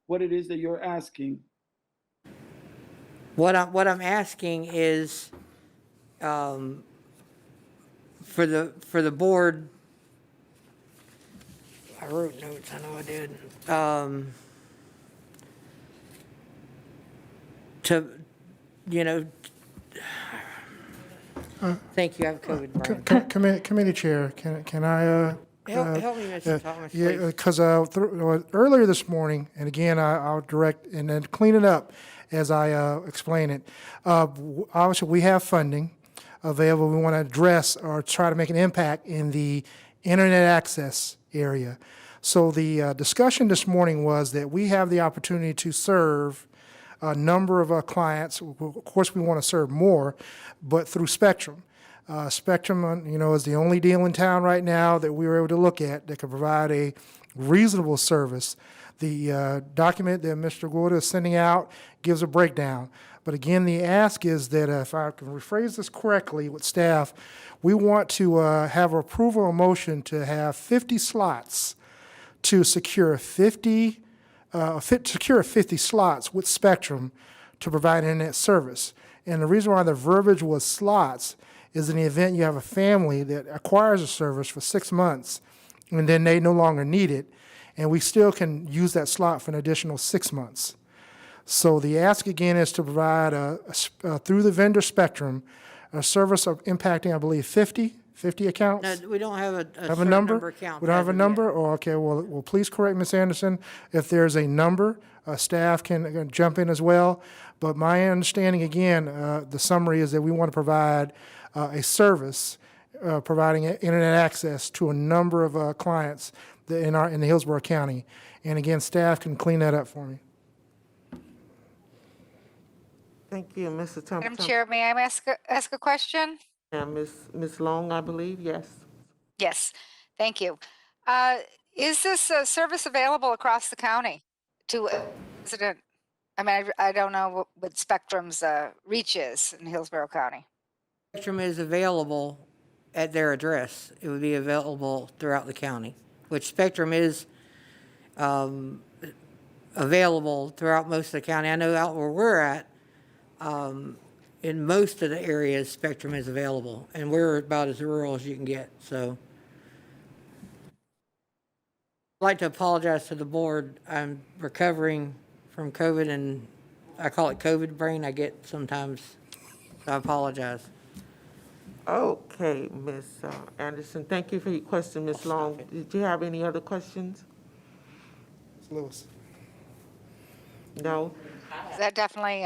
what it is that you're asking. What I'm asking is for the board. I wrote notes. I know I did. To, you know. Thank you. I have COVID, Brian. Committee Chair, can I? Help me, Mr. Thomas, Yeah, please. because earlier this morning, and again, I'll direct and then clean it up as I explain it. Obviously, we have funding available. We want to address or try to make an impact in the internet access area. So the discussion this morning was that we have the opportunity to serve a number of clients. Of course, we want to serve more, but through Spectrum. Spectrum, is the only deal in town right now that we were able to look at that could provide a reasonable service. The document that Mr. Gorda is sending out gives a breakdown. But again, the ask is that if I can rephrase this correctly with staff, we want to have approval or motion to have 50 slots to secure 50 slots with Spectrum to provide internet service. And the reason why the verbiage was slots is in the event you have a family that acquires a service for 6 months and then they no longer need it, and we still can use that slot for an additional 6 months. So the ask again is to provide through the vendor Spectrum a service of impacting, I believe, 50 accounts? No, we don't have a Have a certain number? account We don't as have a of number? yet. Oh, okay, well, please correct Ms. Anderson. If there's a number, staff can jump in as well. But my understanding, again, the summary is that we want to provide a service providing internet access to a number of clients in the Hillsborough County. And again, staff can clean that up for me. Thank you, Mr. Thompson. Madam Chair, may I ask a question? Yeah, Ms. Long, I believe, yes. Yes, thank you. Is this service available across the county to a resident? I mean, I don't know what Spectrum's reach is in Hillsborough County. Spectrum is available at their address. It would be available throughout the county, which Spectrum is available throughout most of the county. I know out where we're at, in most of the areas, Spectrum is available, and we're about as rural as you can get. So I'd like to apologize to the board. I'm recovering from COVID, and I call it COVID brain. I get sometimes, so I apologize. Okay, Ms. Anderson, thank you for your question, Ms. Long. Did you have any other questions? Ms. Lewis. No? That definitely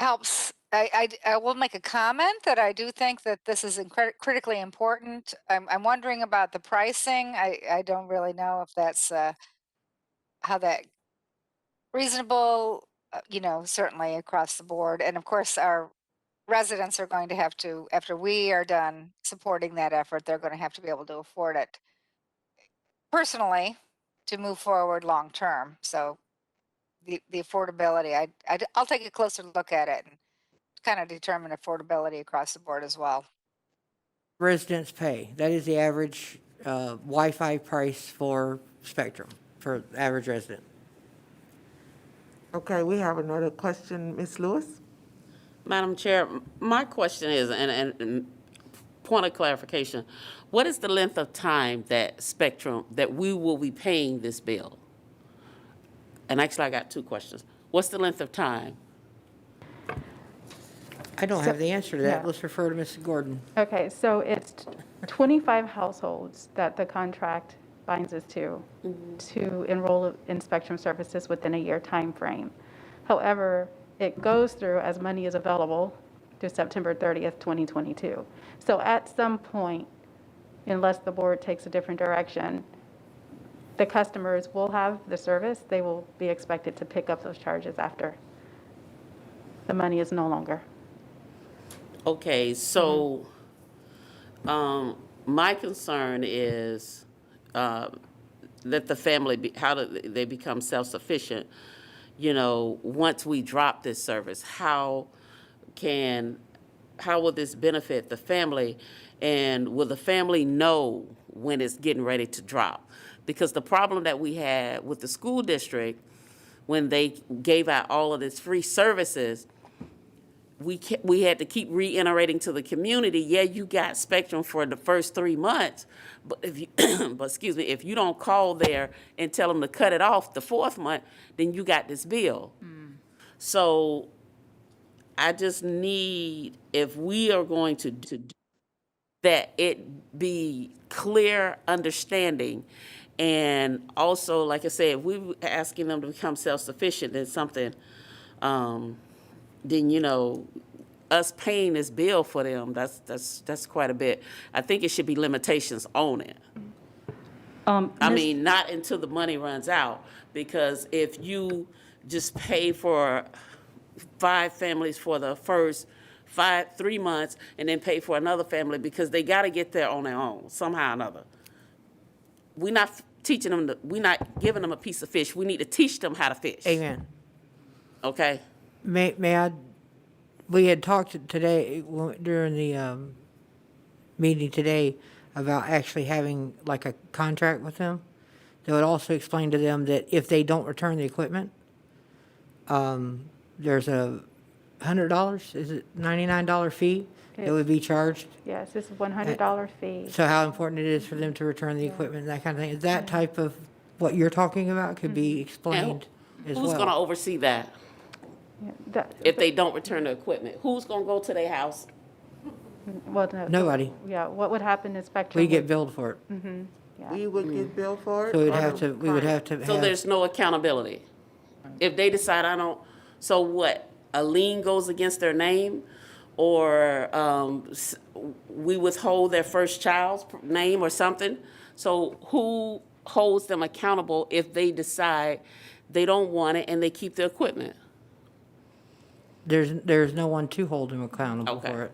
helps. I will make a comment that I do think that this is critically important. I'm wondering about the pricing. I don't really know if that's how that reasonable, certainly across the board. And of course, our residents are going to have to, after we are done supporting that effort, they're going to have to be able to afford it personally to move forward long term. So the affordability, I'll take a closer look at it and kind of determine affordability across the board as well. Residents pay. That is the average Wi-Fi price for Spectrum for the average resident. Okay, we have another question, Ms. Lewis? Madam Chair, my question is, and point of clarification, what is the length of time that Spectrum, that we will be paying this bill? And actually, I got two questions. What's the length of time? I don't have the answer to that. yeah. Let's refer to Mrs. Gordon. Okay, so it's 25 households that the contract binds us to enroll in Spectrum services within a year time frame. However, it goes through as money is available to September 30th, 2022. So at some point, unless the board takes a different direction, the customers will have the service. They will be expected to pick up those charges after the money is no longer. Okay, so my concern is that the family, how do they become self-sufficient? You know, once we drop this service, how will this benefit the family? And will the family know when it's getting ready to drop? Because the problem that we had with the school district, when they gave out all of these free services, we had to keep reiterating to the community, yeah, you got Spectrum for the first 3 months, but if you, but excuse me, if you don't call there and tell them to cut it off the 4th month, then you got this bill. So I just need, if we are going to do that, it be clear understanding. And also, like I said, if we were asking them to become self-sufficient, then something, then, you know, us paying this bill for them, that's quite a bit. I think it should be limitations on it. I mean, not until the money runs out, because if you just pay for 5 families for the first 3 months and then pay for another family because they got to get there on their own somehow or another. We're not teaching them, we're not giving them a piece of fish. We need to teach them how to fish. Amen. Okay? May I, we had talked today, during the meeting today, about actually having like a contract with them that would also explain to them that if they don't return the equipment, there's a $100, is it $99 fee that would be charged? Yes, this is $100 fee. So how important it is for them to return the equipment, that kind of thing. Is that type of what you're talking about could be explained as well? Who's going to oversee that? If they don't return the equipment, who's going to go to their house? Well, no. Nobody. Yeah, what would happen is Spectrum. We get billed for it. We would get billed for it? So or the we would have to client? So there's no accountability. If they decide I don't, so what? A lien goes against their name, or we withhold their first child's name or something. So who holds them accountable if they decide they don't want it and they keep the equipment? There's no one to hold them accountable for it.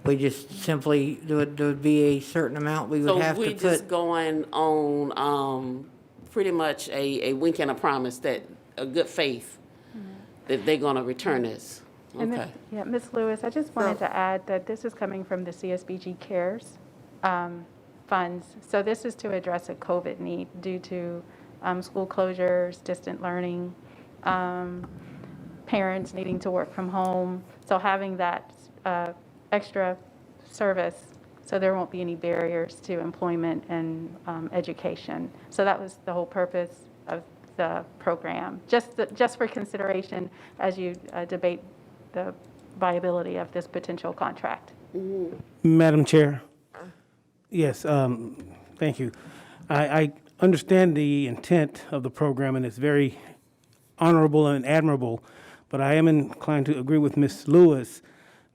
We just simply, there would be a certain amount we would have to So we put. just going on pretty much a wink and a promise that a good faith that they're going to return this. And Okay. Ms. Lewis, I just wanted to add that this is coming from the CSBG CARES funds. So this is to address a COVID need due to school closures, distant learning, parents needing to work from home. So having that extra service, so there won't be any barriers to employment and education. So that was the whole purpose of the program, just for consideration as you debate the viability of this potential contract. Madam Chair? Yes, thank you. I understand the intent of the program, and it's very honorable and admirable, but I am inclined to agree with Ms. Lewis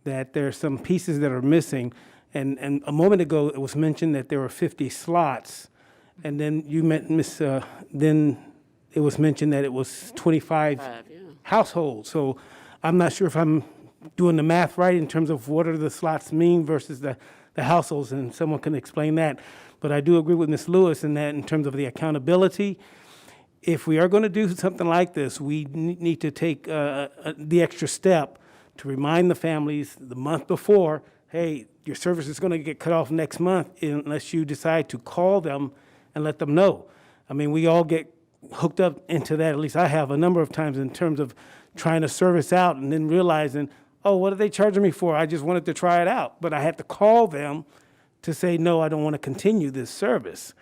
that there are some pieces that are missing. And a moment ago, it was mentioned that there were 50 slots, and then you meant, then it was mentioned that it was 25 households. So I'm not sure if I'm doing the math right in terms of what are the slots mean versus the households, and someone can explain that. But I do agree with Ms. Lewis in that in terms of the accountability. If we are going to do something like this, we need to take the extra step to remind the families the month before, hey, your service is going to get cut off next month unless you decide to call them and let them know. I mean, we all get hooked up into that, at least I have a number of times, in terms of trying to service out and then realizing, oh, what are they charging me for? I just wanted to try it out. But I had to call them to say, no, I don't want to continue this service.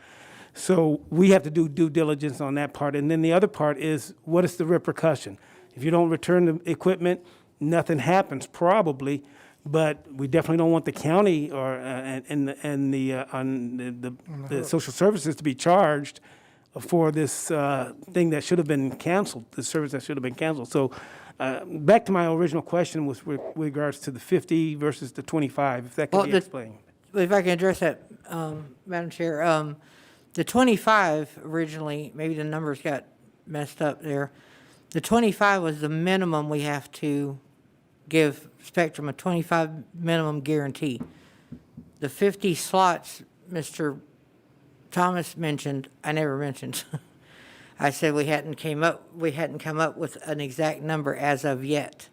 So we have to do due diligence on that part. And then the other part is, what is the repercussion? If you don't return the equipment, nothing happens probably, but we definitely don't want the county or the social services to be charged for this thing that should have been canceled, the service that should have been canceled. So back to my original question with regards to the 50 versus the 25, if that could be explained. If I can address that, Madam Chair, the 25 originally, maybe the numbers got messed up there. The 25 was the minimum we have to give Spectrum, a 25 minimum guarantee. The 50 slots Mr. Thomas mentioned, I never mentioned. I said we hadn't come up with an exact number as of yet.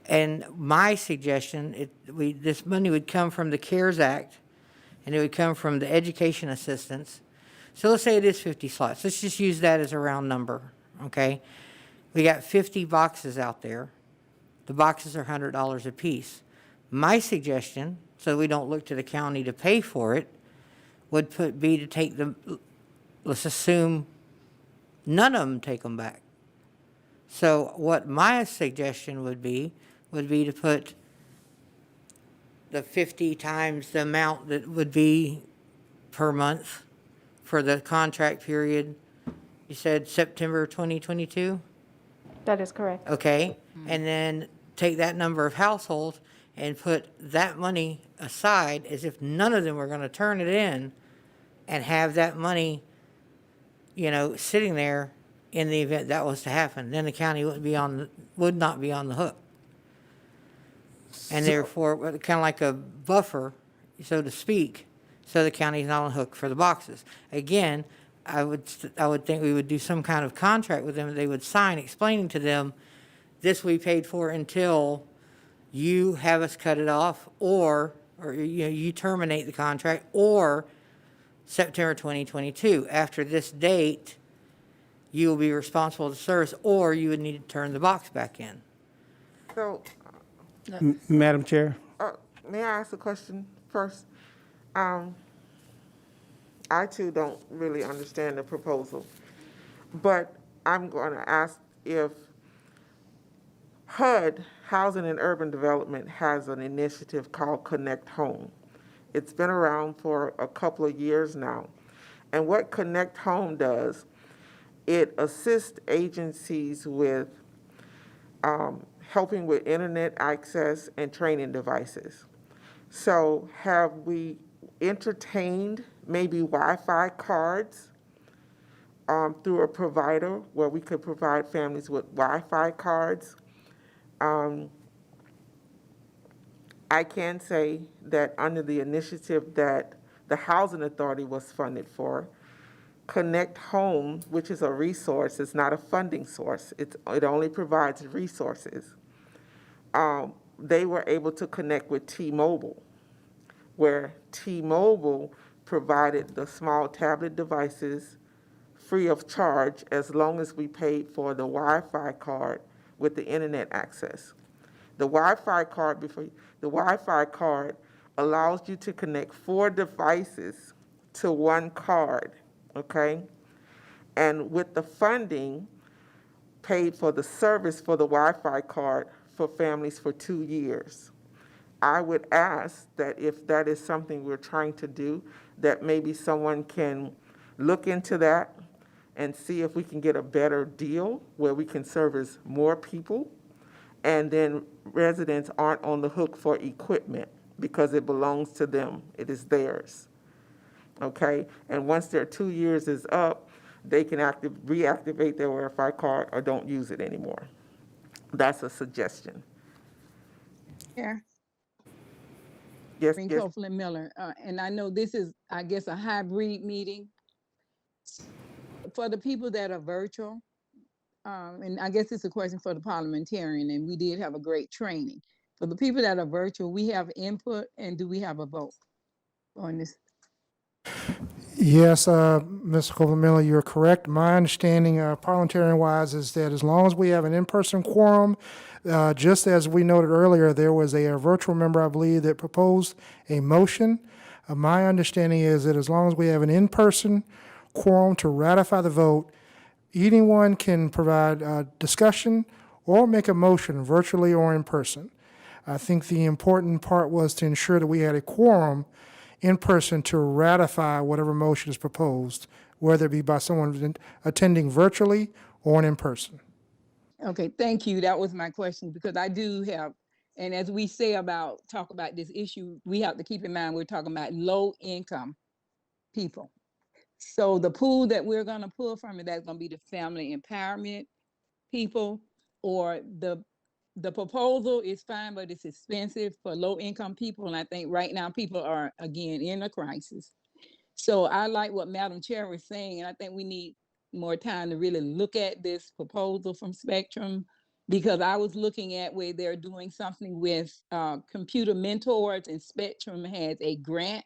And my suggestion, this money would come from the CARES Act, and it would come from the education assistance. So let's say it is 50 slots. Let's just use that as a round number, okay? We got 50 boxes out there. The boxes are $100 a piece. My suggestion, so we don't look to the county to pay for it, would be to take them, let's assume none of them take them back. So what my suggestion would be to put the 50 times the amount that would be per month for the contract period. You said September 2022? That is correct. Okay, and then take that number of households and put that money aside as if none of them were going to turn it in, and have that money, sitting there in the event that was to happen. Then the county would not be on the hook. And therefore, kind of like a buffer, so to speak, so the county's not on the hook for the boxes. Again, I would think we would do some kind of contract with them that they would sign, explaining to them, this we paid for until you have us cut it off, or you terminate the contract, or September 2022. After this date, you will be responsible for the service, or you would need to turn the box back in. So, Madam Chair? may I ask a question first? I too don't really understand the proposal, but I'm going to ask if HUD, Housing and Urban Development, has an initiative called Connect Home. It's been around for a couple of years now. And what Connect Home does, it assists agencies with helping with internet access and training devices. So have we entertained maybe Wi-Fi cards through a provider where we could provide families with Wi-Fi cards? I can say that under the initiative that the Housing Authority was funded for, Connect Home, which is a resource, it's not a funding source, it only provides resources. They were able to connect with T-Mobile, where T-Mobile provided the small tablet devices free of charge as long as we paid for the Wi-Fi card with the internet access. The Wi-Fi card allows you to connect 4 devices to one card, okay? And with the funding, paid for the service for the Wi-Fi card for families for 2 years. I would ask that if that is something we're trying to do, that maybe someone can look into that and see if we can get a better deal where we can service more people, and then residents aren't on the hook for equipment because it belongs to them. It is theirs, okay? And once their 2 years is up, they can reactivate their Wi-Fi card or don't use it anymore. That's a suggestion. Yeah. Yes, Green yes. Copeland Miller, and I know this is, I guess, a hybrid meeting. For the people that are virtual, and I guess it's a question for the parliamentarian, and we did have a great training. For the people that are virtual, we have input, and do we have a vote on this? Yes, Mr. Copeland-Miller, you're correct. My understanding, parliamentarian-wise, is that as long as we have an in-person quorum, just as we noted earlier, there was a virtual member, I believe, that proposed a motion. My understanding is that as long as we have an in-person quorum to ratify the vote, anyone can provide discussion or make a motion virtually or in person. I think the important part was to ensure that we had a quorum in person to ratify whatever motion is proposed, whether it be by someone attending virtually or in person. Okay, thank you. That was my question, because I do have, and as we say talk about this issue, we have to keep in mind, we're talking about low income people. So the pool that we're gonna pull from it, that's gonna be the family empowerment people, or the proposal is fine, but it's expensive for low income people. And I think right now people are, again, in a crisis. So I like what Madam Chair was saying, and I think we need more time to really look at this proposal from Spectrum, because I was looking at where they're doing something with computer mentors, and Spectrum has a grant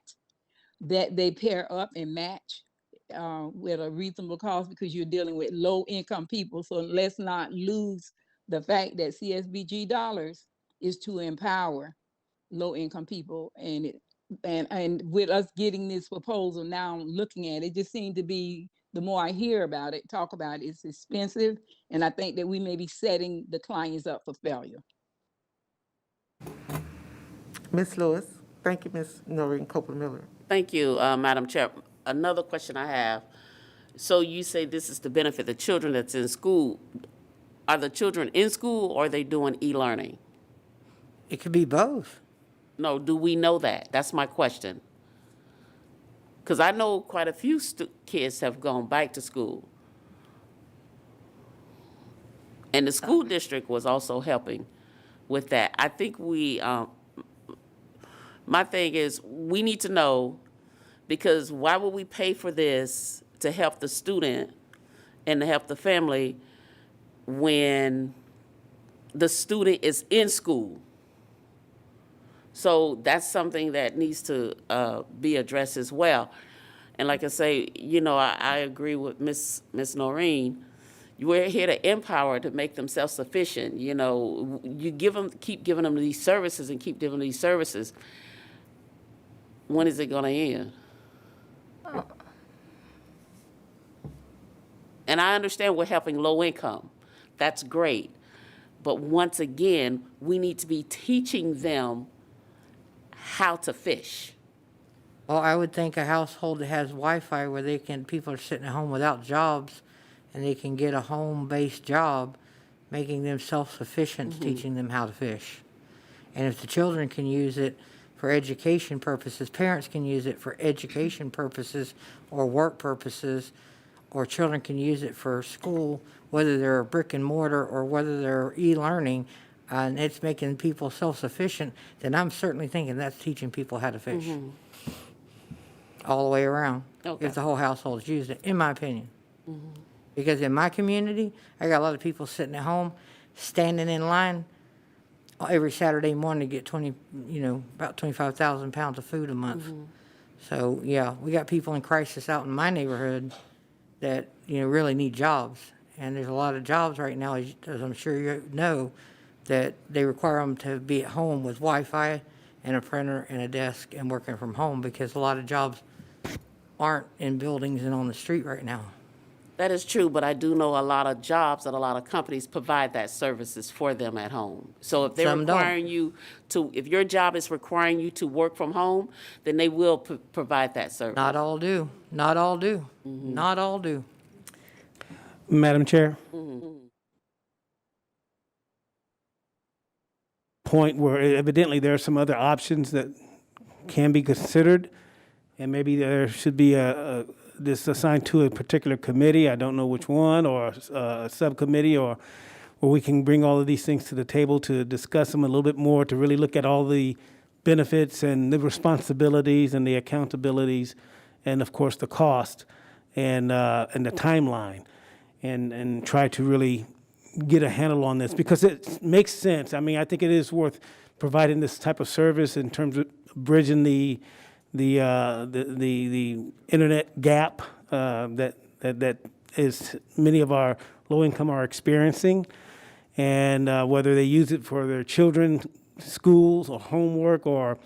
that they pair up and match with a reasonable cost, because you're dealing with low income people. So let's not lose the fact that CSBG dollars is to empower low income people. And with us getting this proposal now, looking at it, it just seemed to be, the more I hear about it, talk about it, it's expensive. And I think that we may be setting the clients up for failure. Ms. Lewis. Thank you, Ms. Noreen Copeland-Miller. Thank you, Madam Chair. Another question I have. So you say this is to benefit the children that's in school. Are the children in school, or are they doing e-learning? It could be both. No, do we know that? That's my question. Because I know quite a few kids have gone back to school. And the school district was also helping with that. I think my thing is, we need to know, because why would we pay for this to help the student and to help the family when the student is in school? So that's something that needs to be addressed as well. And like I say, I agree with Miss Noreen. We're here to empower, to make them self-sufficient. You keep giving them these services and keep giving them these services. When is it going to end? And I understand we're helping low income. That's great. But once again, we need to be teaching them how to fish. Well, I would think a household that has Wi-Fi where people are sitting at home without jobs, and they can get a home-based job, making them self-sufficient, teaching them how to fish. And if the children can use it for education purposes, parents can use it for education purposes or work purposes, or children can use it for school, whether they're brick and mortar or whether they're e-learning, and it's making people self-sufficient, then I'm certainly thinking that's teaching people how to fish. All the way around, if the whole household's used it, in my opinion. Because in my community, I got a lot of people sitting at home, standing in line every Saturday morning to get about 25,000 pounds of food a month. So yeah, we got people in crisis out in my neighborhood that really need jobs, and there's a lot of jobs right now, as I'm sure you know, that they require them to be at home with Wi-Fi and a printer and a desk and working from home, because a lot of jobs aren't in buildings and on the street right now. That is true, but I do know a lot of jobs and a lot of companies provide that services for them at home. So if they're Some don't. requiring you to, if your job is requiring you to work from home, then they will provide that service. Not all do. Not all do. Not all do. Madam Chair? Point where evidently there are some other options that can be considered, and maybe there should be this assigned to a particular committee, I don't know which one, or a subcommittee, or where we can bring all of these things to the table to discuss them a little bit more, to really look at all the benefits and the responsibilities and the accountabilities, and of course the cost and the timeline, and try to really get a handle on this, because it makes sense. I mean, I think it is worth providing this type of service in terms of bridging the the internet gap that is many of our low income are experiencing, and whether they use it for their children, schools, or homework, or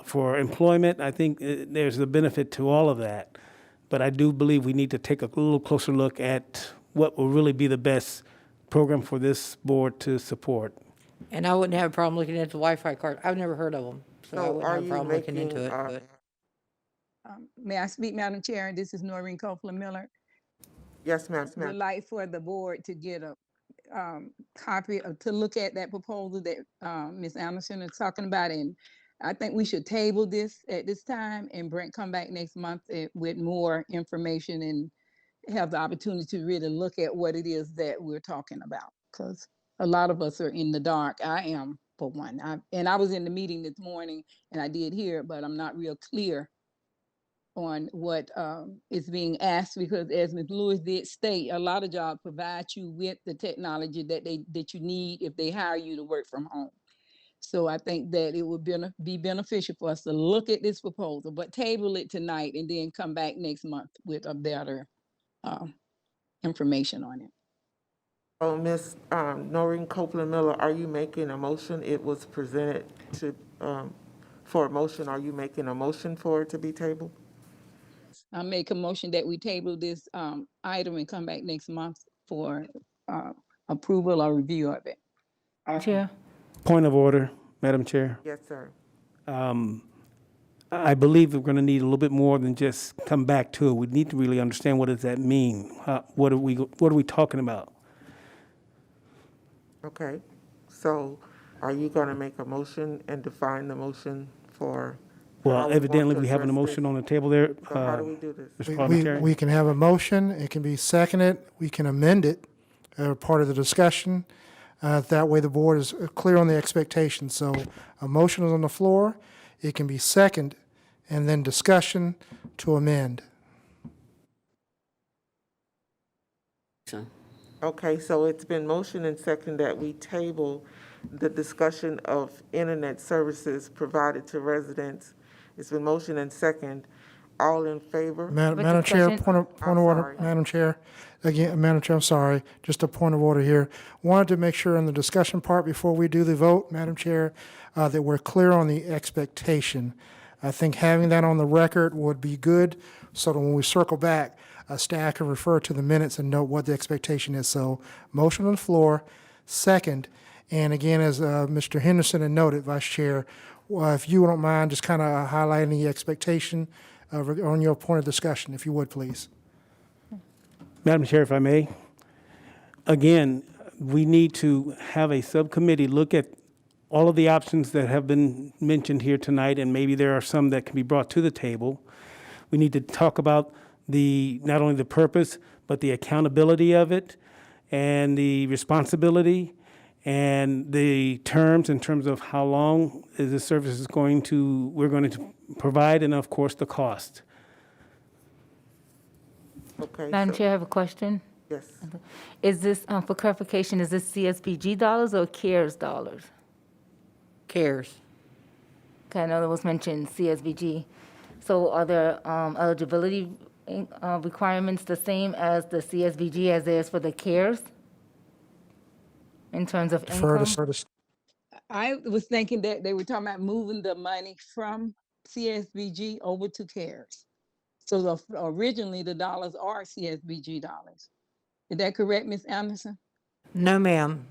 for employment. I think there's a benefit to all of that. But I do believe we need to take a little closer look at what will really be the best program for this board to support. And I wouldn't have a problem looking into Wi-Fi cards. I've never heard of them, so I So wouldn't are have a you problem looking making, into it. But May I speak, Madam Chair? This is Noreen Copeland Miller. yes, ma'am, Would like for the board to get a copy of, to look at that proposal that Ms. Anderson is talking about. And I think we should table this at this time and come back next month with more information and have the opportunity to really look at what it is that we're talking about. Because a lot of us are in the dark. I am, for one. I was in the meeting this morning and I did hear it, but I'm not real clear on what is being asked, because as Ms. Lewis did state, a lot of jobs provide you with the technology that you need if they hire you to work from home. So I think that it would be beneficial for us to look at this proposal, but table it tonight and then come back next month with a better information on it. Oh, Ms. Noreen Copeland Miller, are you making a motion? It was presented to, for a motion. Are you making a motion for it to be tabled? I make a motion that we table this item and come back next month for approval or review of it. Chair. Point of order, Madam Chair. Yes, sir. I believe we're going to need a little bit more than just come back to it. We need to really understand, what does that mean? What are we talking about? Okay. So are you going to make a motion and define the motion for? Well, evidently we have an motion on the table there. So how do we do this? Mr. Parliamentarian? We can have a motion, it can be seconded, we can amend it, part of the discussion. That way the board is clear on the expectations. So a motion is on the floor, it can be second, and then discussion to amend. Okay, so it's been motion and second that we table the discussion of internet services provided to residents. It's been motion and second. All in favor? Madam Chair, point of order, sorry. Madam Chair. Again, Madam Chair, I'm sorry, just a point of order here. Wanted to make sure in the discussion part before we do the vote, Madam Chair, that we're clear on the expectation. I think having that on the record would be good, so that when we circle back, staff can refer to the minutes and note what the expectation is. So motion on the floor, second. And again, as Mr. Henderson had noted, Vice Chair, if you don't mind just kind of highlighting the expectation on your point of discussion, if you would, please. Madam Chair, if I may, again, we need to have a subcommittee look at all of the options that have been mentioned here tonight, and maybe there are some that can be brought to the table. We need to talk about not only the purpose, but the accountability of it, and the responsibility, and the terms in terms of how long is the service we're going to provide, and of course the cost. Okay. Madam Chair, I have a question. Yes. Is this, for clarification, is this CSBG dollars or CARES dollars? CARES. Okay, I know there was mentioned CSBG. So are there eligibility requirements the same as the CSBG as there is for the CARES? In terms of income? I was thinking that they were talking about moving the money from CSBG over to CARES. So originally the dollars are CSBG dollars. Is that correct, Ms. Anderson? No, ma'am.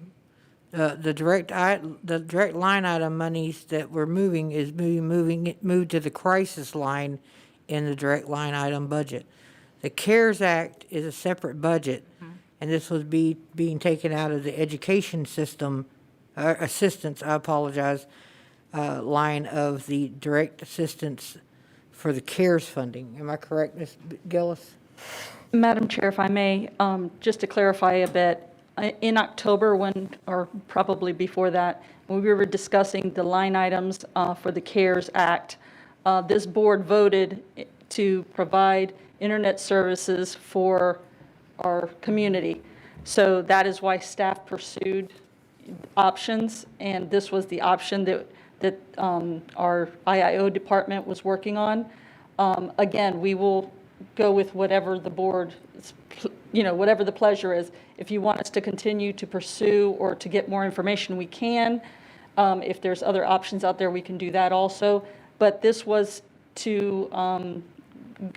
The direct line item monies that we're moving is moved to the crisis line in the direct line item budget. The CARES Act is a separate budget, and this was being taken out of the education system assistance. I apologize. Line of the direct assistance for the CARES funding. Am I correct, Ms. Gillis? Madam Chair, if I may, just to clarify a bit, in October or probably before that, when we were discussing the line items for the CARES Act, this board voted to provide internet services for our community. So that is why staff pursued options, and this was the option that our IIO department was working on. Again, we will go with whatever the board, whatever the pleasure is. If you want us to continue to pursue or to get more information, we can. If there's other options out there, we can do that also. But this was to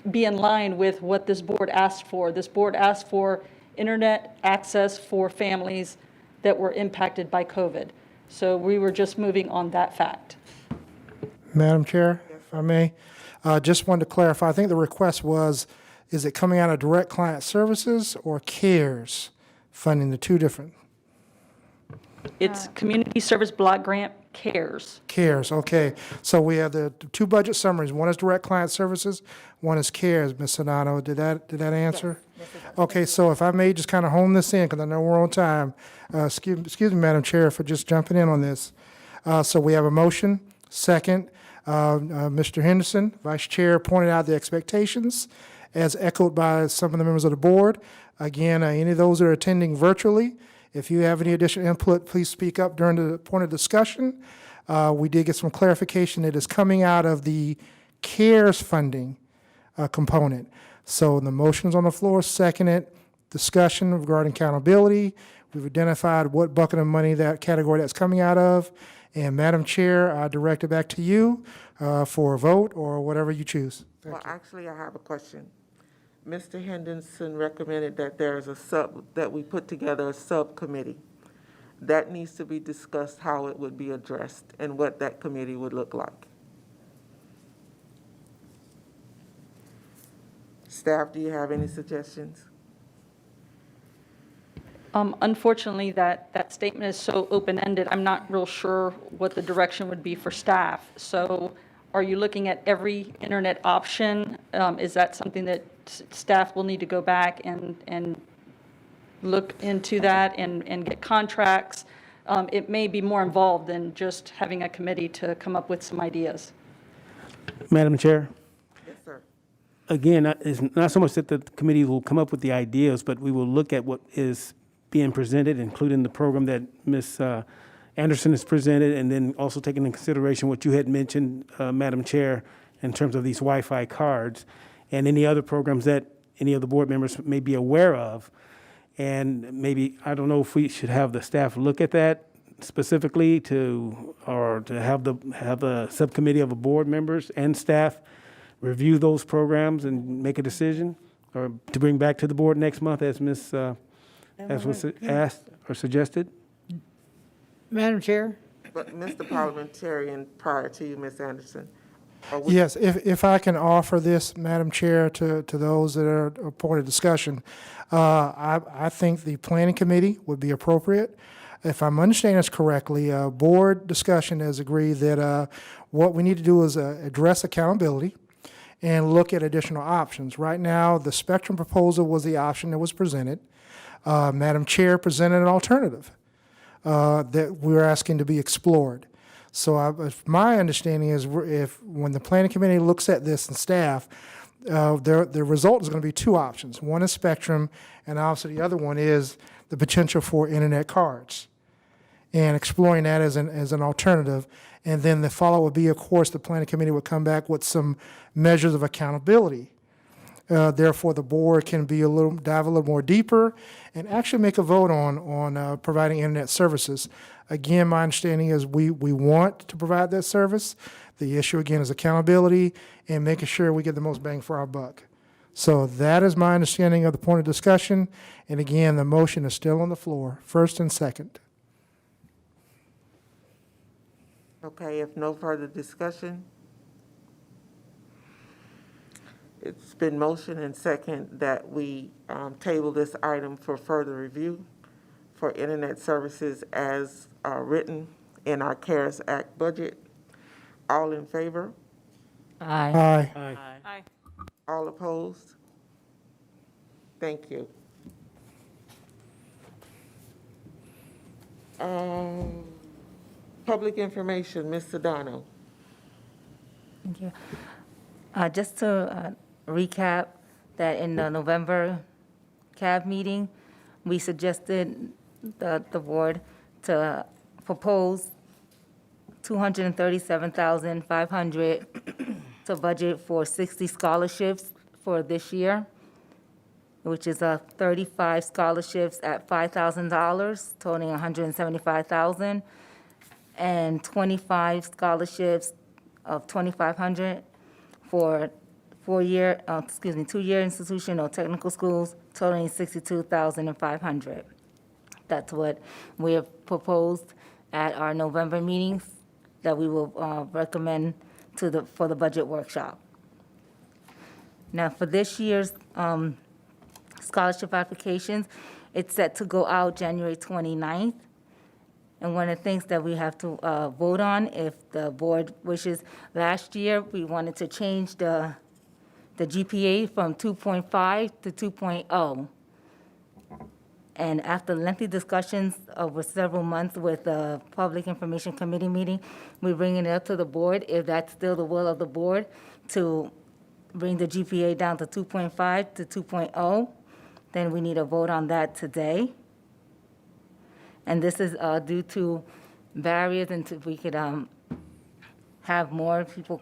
be in line with what this board asked for. This board asked for internet access for families that were impacted by COVID. So we were just moving on that fact. Madam Chair, if I may, just wanted to clarify, I think the request was, is it coming out of direct client services or CARES funding, the two different? It's Community Service Block Grant CARES. CARES, okay. So we have the two budget summaries. One is direct client services, one is CARES, Ms. Sedano. Did that answer? Yes, it does. Okay, so if I may just kind of hone this in, because I know we're on time. Excuse me, Madam Chair, for just jumping in on this. So we have a motion, second. Mr. Henderson, Vice Chair, pointed out the expectations as echoed by some of the members of the board. Again, any of those that are attending virtually, if you have any additional input, please speak up during the point of discussion. We did get some clarification that is coming out of the CARES funding component. So the motion's on the floor, seconded, discussion regarding accountability. We've identified what bucket of money that category that's coming out of. And Madam Chair, I direct it back to you for a vote or whatever you choose. Well, actually, I have a question. Mr. Henderson recommended that there's that we put together a subcommittee. That needs to be discussed how it would be addressed and what that committee would look like. Staff, do you have any suggestions? Unfortunately, that statement is so open-ended, I'm not real sure what the direction would be for staff. So are you looking at every internet option? Is that something that staff will need to go back and look into that and get contracts? It may be more involved than just having a committee to come up with some ideas. Madam Chair? Yes, sir. Again, it's not so much that the committee will come up with the ideas, but we will look at what is being presented, including the program that Ms. Anderson has presented, and then also taking into consideration what you had mentioned, Madam Chair, in terms of these Wi-Fi cards and any other programs that any of the board members may be aware of. And maybe, I don't know if we should have the staff look at that specifically to have the subcommittee of the board members and staff review those programs and make a decision, or to bring back to the board next month as as was asked or suggested? Madam Chair? But Mr. Parliamentarian, prior to you, Ms. Anderson. Yes, if I can offer this, Madam Chair, to those that are a point of discussion, I think the planning committee would be appropriate. If I'm understanding this correctly, board discussion has agreed that what we need to do is address accountability and look at additional options. Right now, the spectrum proposal was the option that was presented. Madam Chair presented an alternative that we're asking to be explored. So my understanding is when the planning committee looks at this and staff, the result is going to be two options. One is spectrum, and obviously the other one is the potential for internet cards, and exploring that as an alternative. And then the follow would be, of course, the planning committee would come back with some measures of accountability. Therefore, the board can dive a little more deeper and actually make a vote on providing internet services. Again, my understanding is we want to provide that service. The issue, again, is accountability and making sure we get the most bang for our buck. So that is my understanding of the point of discussion. And again, the motion is still on the floor, first and second. Okay, if no further discussion, it's been motion and second that we table this item for further review for internet services as written in our CARES Act budget. All in favor? Aye. Aye. Aye. All opposed? Thank you. Public information, Ms. Sedano. Thank you. Just to recap that in the November CAB meeting, we suggested the board to propose $237,500 to budget for 60 scholarships for this year, which is 35 scholarships at $5,000, totaling $175,000, and 25 scholarships of $2,500 for 2-year institution or technical schools, totaling $62,500. That's what we have proposed at our November meetings that we will recommend for the budget workshop. Now, for this year's scholarship applications, it's set to go out January 29th. And one of the things that we have to vote on, if the board wishes, last year, we wanted to change the GPA from 2.5 to 2.0. And after lengthy discussions over several months with the Public Information Committee meeting, we're bringing it up to the board. If that's still the will of the board to bring the GPA down to 2.5 to 2.0, then we need a vote on that today. And this is due to barriers, and we could have more people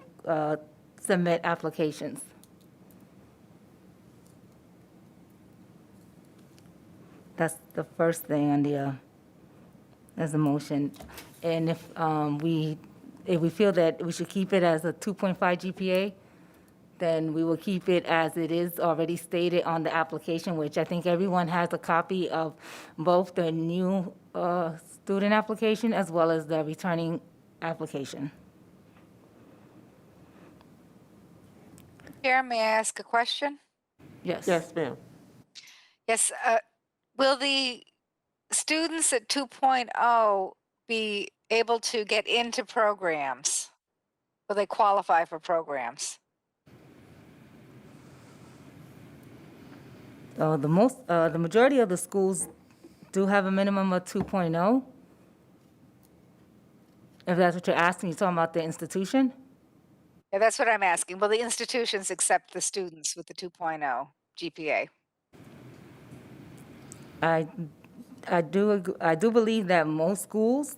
submit applications. That's the first thing on the as a motion. And if we feel that we should keep it as a 2.5 GPA, then we will keep it as it is already stated on the application, which I think everyone has a copy of both the new student application as well as the returning application. Chair, may I ask a question? Yes. Yes, ma'am. Yes. Will the students at 2.0 be able to get into programs? Will they qualify for programs? The majority of the schools do have a minimum of 2.0. If that's what you're asking, you're talking about the institution? Yeah, that's what I'm asking. Will the institutions accept the students with the 2.0 GPA? I do believe that most schools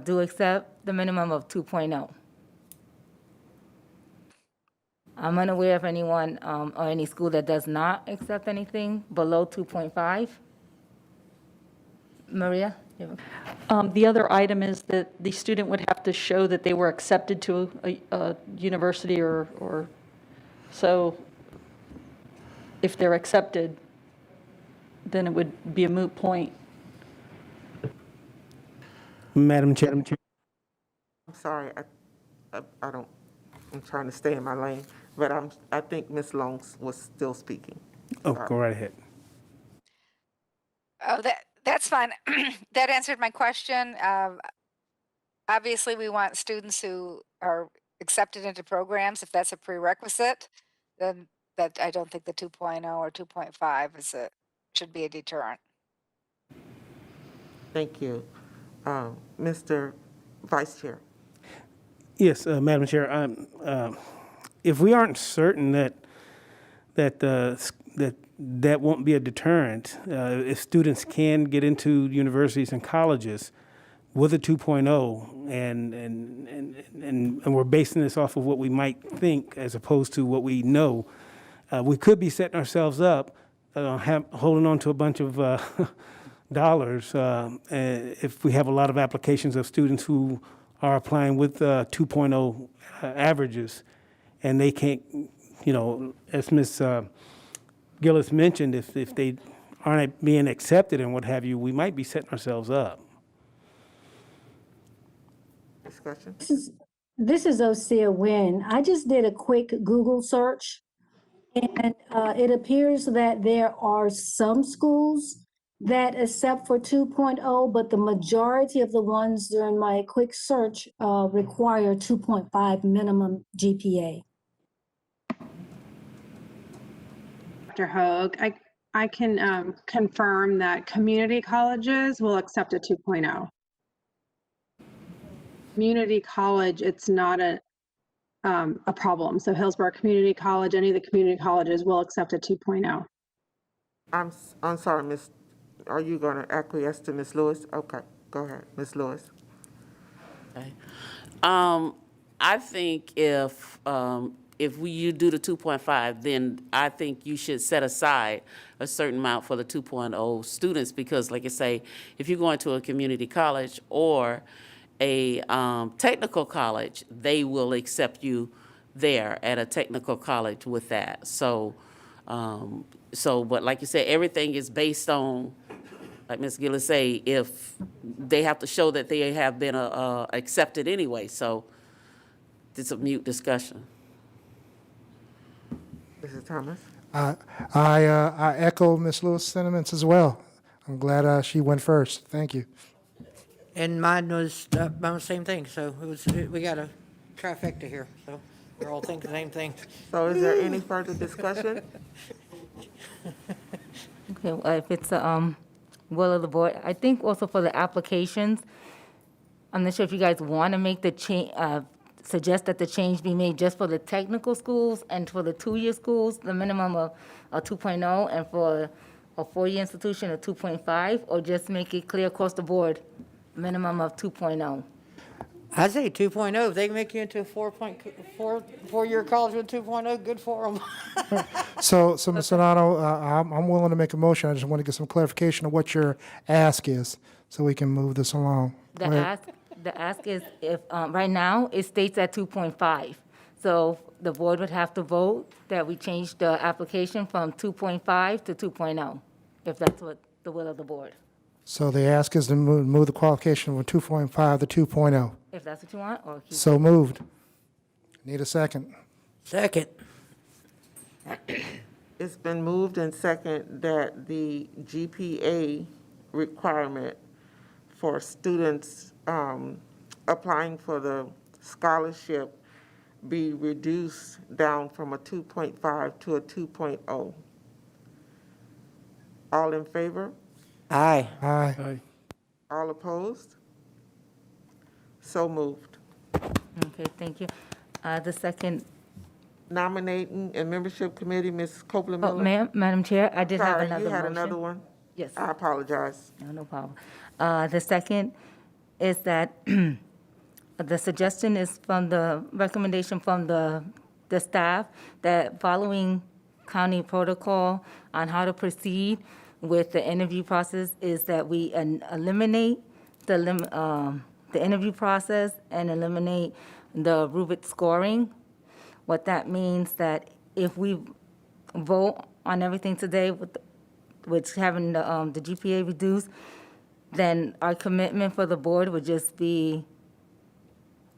do accept the minimum of 2.0. I'm unaware of anyone or any school that does not accept anything below 2.5. Maria? The other item is that the student would have to show that they were accepted to a university or so if they're accepted, then it would be a moot point. Madam Chair. I'm sorry, I don't, I'm trying to stay in my lane, but I think Ms. Long was still speaking. Oh, Sorry. go right ahead. Oh, that's fine. That answered my question. Obviously, we want students who are accepted into programs. If that's a prerequisite, then that I don't think the 2.0 or 2.5 should be a deterrent. Thank you. Mr. Vice Chair. Yes, Madam Chair. If we aren't certain that won't be a deterrent, if students can get into universities and colleges with a 2.0, and we're basing this off of what we might think as opposed to what we know, we could be setting ourselves up, holding on to a bunch of dollars if we have a lot of applications of students who are applying with 2.0 averages, and they can't, as Ms. Gillis mentioned, if they aren't being accepted and what have you, we might be setting ourselves up. Discussion? This is Osea Wynn. I just did a quick Google search, and it appears that there are some schools that accept for 2.0, but the majority of the ones during my quick search require 2.5 minimum GPA. Dr. Hoag, I can confirm that community colleges will accept a 2.0. Community college, it's not a problem. So Hillsborough Community College, any of the community colleges will accept a 2.0. I'm sorry, Miss. Are you going to acquiesce to Ms. Lewis? Okay, go ahead, Ms. Lewis. Okay. I think if you do the 2.5, then I think you should set aside a certain amount for the 2.0 students, because like I say, if you're going to a community college or a technical college, they will accept you there at a technical college with that. So, but like you said, everything is based on, like Ms. Gillis say, if they have to show that they have been accepted anyway. So it's a mute discussion. Mrs. Thomas? I echo Ms. Lewis' sentiments as well. I'm glad she went first. Thank you. And mine was about the same thing, so we got a trifecta here, so we're all thinking the same thing. So is there any further discussion? Okay, well, if it's the will of the board, I think also for the applications, I'm not sure if you guys want to make the change, suggest that the change be made just for the technical schools and for the 2-year schools, the minimum of a 2.0, and for a 4-year institution, a 2.5, or just make it clear across the board, minimum of 2.0. I say 2.0. If they can make you into a 4-year college with 2.0, good for them. So Ms. Donato, I'm willing to make a motion. I just want to get some clarification of what your ask is, so we can move this along. Go ahead. The ask is if, right now, it states at 2.5. So the board would have to vote that we change the application from 2.5 to 2.0, if that's what the will of the board. So the ask is to move the qualification from 2.5 to 2.0. If that's what you want, or keep So moved. Need a second. Second. It's been moved and second that the GPA requirement for students applying for the scholarship be reduced down from a 2.5 to a 2.0. All in favor? Aye. Aye. All opposed? So moved. Okay, thank you. The second, Nominating and Membership Committee, Ms. Copeland oh, Miller. Madam Chair, I did have Sorry, another you motion. had another one? Yes. I apologize. No problem. The second is that the suggestion is from the recommendation from the staff that following county protocol on how to proceed with the interview process is that we eliminate the interview process and eliminate the rubric scoring. What that means that if we vote on everything today with having the GPA reduced, then our commitment for the board would just be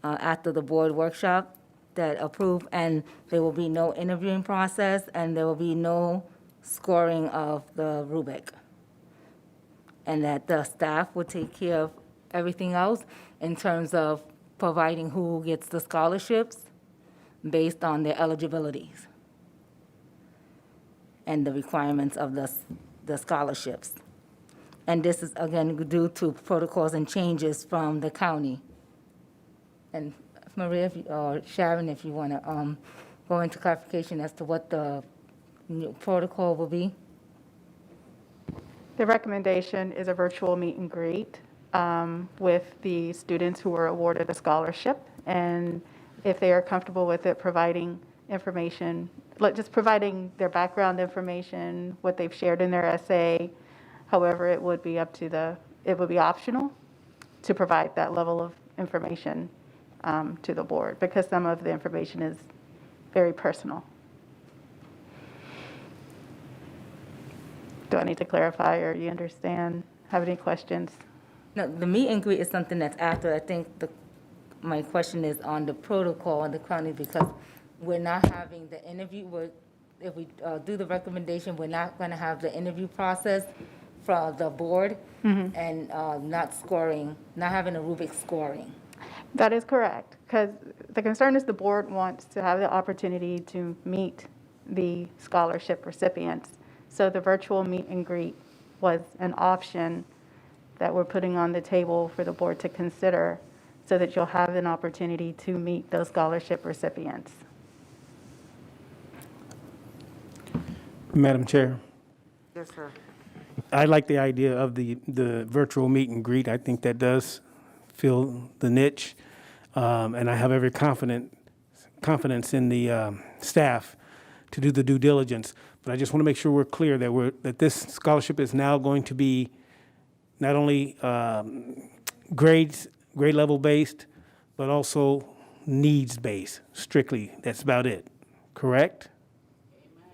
after the board workshop that approve, and there will be no interviewing process, and there will be no scoring of the rubric. And that the staff would take care of everything else in terms of providing who gets the scholarships based on their eligibilities and the requirements of the scholarships. And this is, again, due to protocols and changes from the county. And Maria or Sharon, if you want to go into clarification as to what the new protocol will be. The recommendation is a virtual meet and greet with the students who were awarded a scholarship. And if they are comfortable with it, providing information, just providing their background information, what they've shared in their essay. However, it would be it would be optional to provide that level of information to the board, because some of the information is very personal. Do I need to clarify, or you understand? Have any questions? No, the meet and greet is something that's after. I think my question is on the protocol in the county, because we're not having the interview. If we do the recommendation, we're not going to have the interview process for the board and not having a rubric scoring. That is correct, because the concern is the board wants to have the opportunity to meet the scholarship recipients. So the virtual meet and greet was an option that we're putting on the table for the board to consider, so that you'll have an opportunity to meet those scholarship recipients. Madam Chair, Yes, sir. I like the idea of the virtual meet and greet. I think that does fill the niche. And I have every confidence in the staff to do the due diligence. But I just want to make sure we're clear that this scholarship is now going to be not only grade level based, but also needs based, strictly. That's about it. Correct?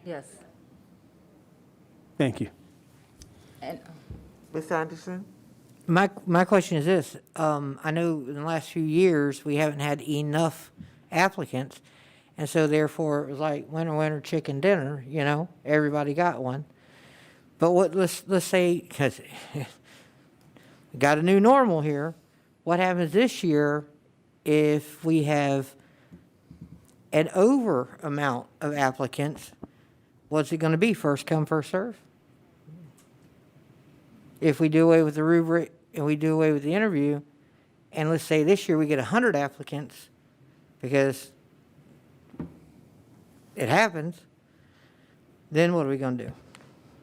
Yes. Thank you. And Ms. Anderson? My question is this, I know in the last few years, we haven't had enough applicants, and so therefore it was like winner, chicken dinner, you know, everybody got one. But let's say, because we got a new normal here, what happens this year if we have an over amount of applicants? What's it going to be, first come, first serve? If we do away with the rubric and we do away with the interview, and let's say this year we get 100 applicants, because it happens, then what are we going to do?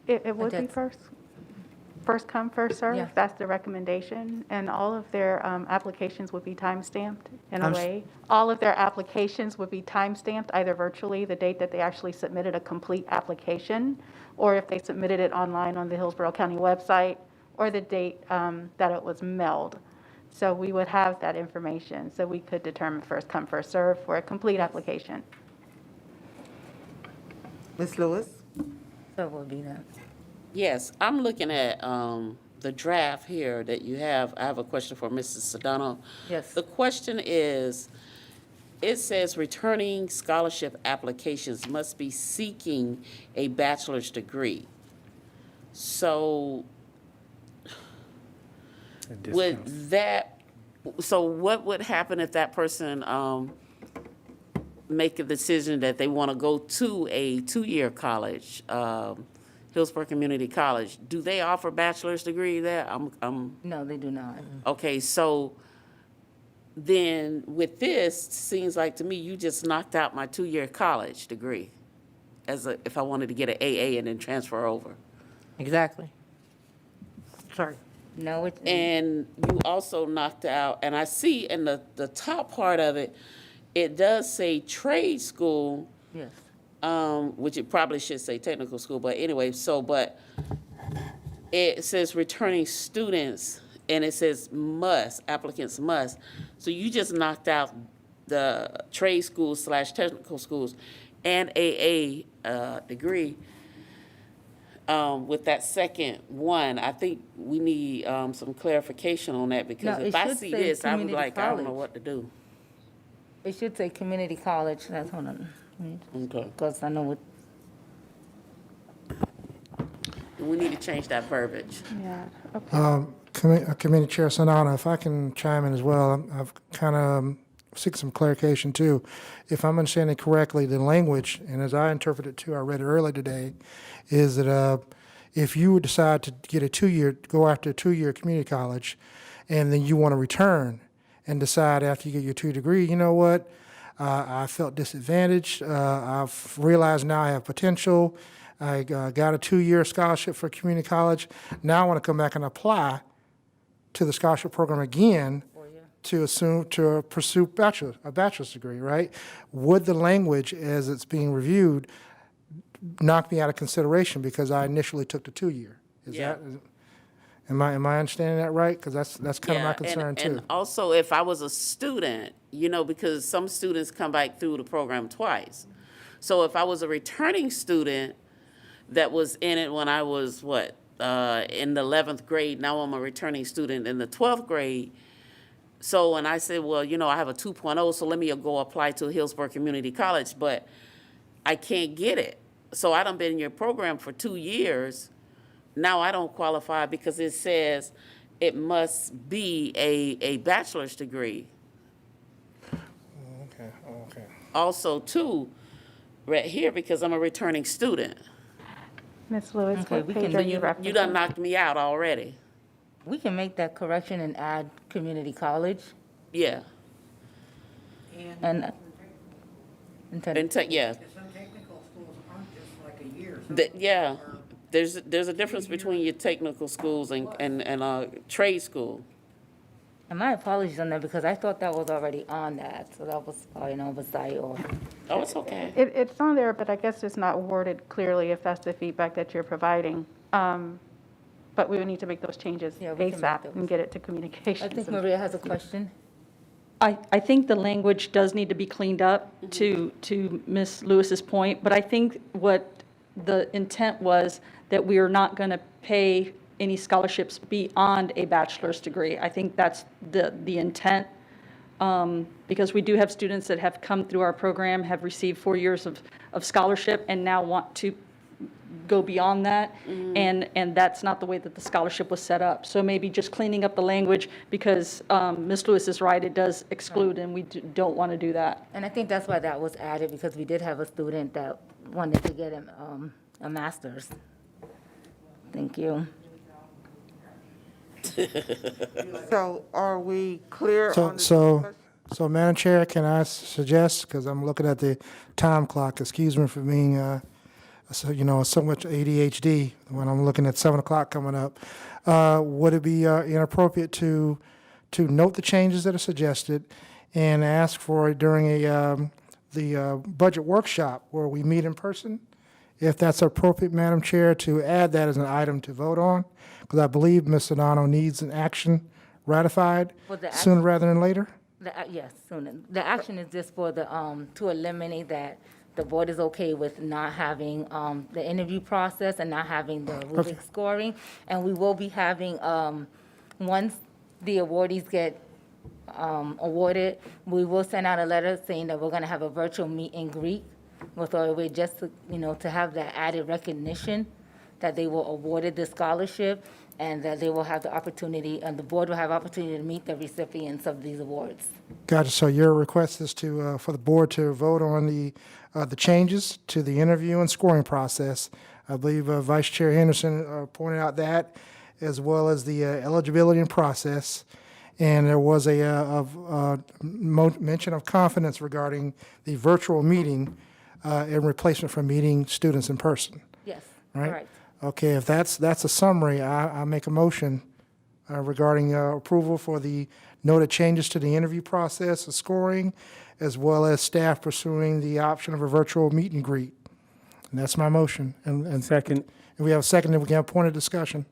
It would be first come, first serve. Yeah. That's the recommendation. And all of their applications would be time-stamped in a I'm s- way. All of their applications would be time-stamped, either virtually, the date that they actually submitted a complete application, or if they submitted it online on the Hillsborough County website, or the date that it was mailed. So we would have that information, so we could determine first come, first serve for a complete application. Ms. Lewis? so will be that. Yes, I'm looking at the draft here that you have. I have a question for Mrs. Sedano. Yes. The question is, it says returning scholarship applications must be seeking a bachelor's degree. So what would happen if that person make a decision that they want to go to a two-year college, Hillsborough Community College? Do they offer bachelor's degree there? No, they do not. Okay, so then with this, seems like to me you just knocked out my two-year college degree if I wanted to get an AA and then transfer over. Exactly. Sorry. No, it's. And you also knocked out, and I see in the top part of it, it does say trade school, Yes. which it probably should say technical school, but anyway, but it says returning students, and it says applicants must. So you just knocked out the trade schools / technical schools and AA degree. With that second one, I think we need some clarification on that, because No, if it I should see say this, I'm community like, I don't know college. what to do. It should say community college. That's hold on. Okay. Because I know what. We need to change that verbiage. Yeah, okay. Committee Chair Sanana, if I can chime in as well, I've kind of seek some clarification too. If I'm understanding correctly, the language, and as I interpret it too, I read it earlier today, is that if you decide to get go after a two-year community college, and then you want to return and decide after you get your 2 degree, you know what, I felt disadvantaged, I've realized now I have potential, I got a 2-year scholarship for community college, now I want to come back and apply to the scholarship program again to pursue a bachelor's degree, right? Would the language as it's being reviewed knock me out of consideration because I initially took the 2-year? Am I understanding that right? Because that's kind of my concern too. And also, if I was a student, because some students come back through the program twice. So if I was a returning student that was in it when I was, in the 11th grade, now I'm a returning student in the 12th grade. So when I said, well, I have a 2.0, so let me go apply to Hillsborough Community College, but I can't get it. So I done been in your program for 2 years. Now I don't qualify because it says it must be a bachelor's degree. Okay. Also, too, right here, because I'm a returning student. Ms. Lewis, Okay, what we page can- are You you referencing? done knocked me out already. We can make that correction and add community college Yeah. and. And yeah. Some technical schools aren't just like a year. Yeah. There's a difference between your technical schools and trade school. And my apologies on that because I thought that was already on that, so that was probably an oversight or. Oh, it's okay. It's on there, but I guess it's not worded clearly if that's the feedback that you're providing. But we would need to make those changes Yeah, we can make ASAP those. and get it to communications. I think Maria has a question. I think the language does need to be cleaned up to Ms. Lewis's point, but I think what the intent was that we are not going to pay any scholarships beyond a bachelor's degree. I think that's the intent, because we do have students that have come through our program, have received 4 years of scholarship, and now want to go beyond that, and that's not the way that the scholarship was set up. So maybe just cleaning up the language, because Ms. Lewis is right, it does exclude, and we don't want to do that. And I think that's why that was added, because we did have a student that wanted to get a master's. Thank you. So are we clear on So, Madam Chair, can I suggest, because I'm looking at the time clock, excuse me for being, so much ADHD when I'm looking at 7 o'clock coming up. Would it be inappropriate to note the changes that are suggested and ask for it during the budget workshop where we meet in person? If that's appropriate, Madam Chair, to add that as an item to vote on, because I believe Ms. Sedano needs an action ratified For the sooner action- rather than later. Yes, sooner. The action is just for the, to eliminate that the board is okay with not having the interview process and not having the rubric scoring. And we will be having, once the awardees get awarded, we will send out a letter saying that we're going to have a virtual meet and greet with our way, just to, to have that added recognition that they were awarded the scholarship and that they will have the opportunity, and the board will have opportunity to meet the recipients of these awards. Gotcha. So your request is to, for the board to vote on the changes to the interview and scoring process. I believe Vice Chair Henderson pointed out that, as well as the eligibility and process. And there was a mention of confidence regarding the virtual meeting in replacement for meeting students in person. Yes, Right? correct. Okay, if that's a summary, I make a motion regarding approval for the noted changes to the interview process, the scoring, as well as staff pursuing the option of a virtual meet and greet. And that's my motion. And Second. if we have a second, then we can have a point of discussion.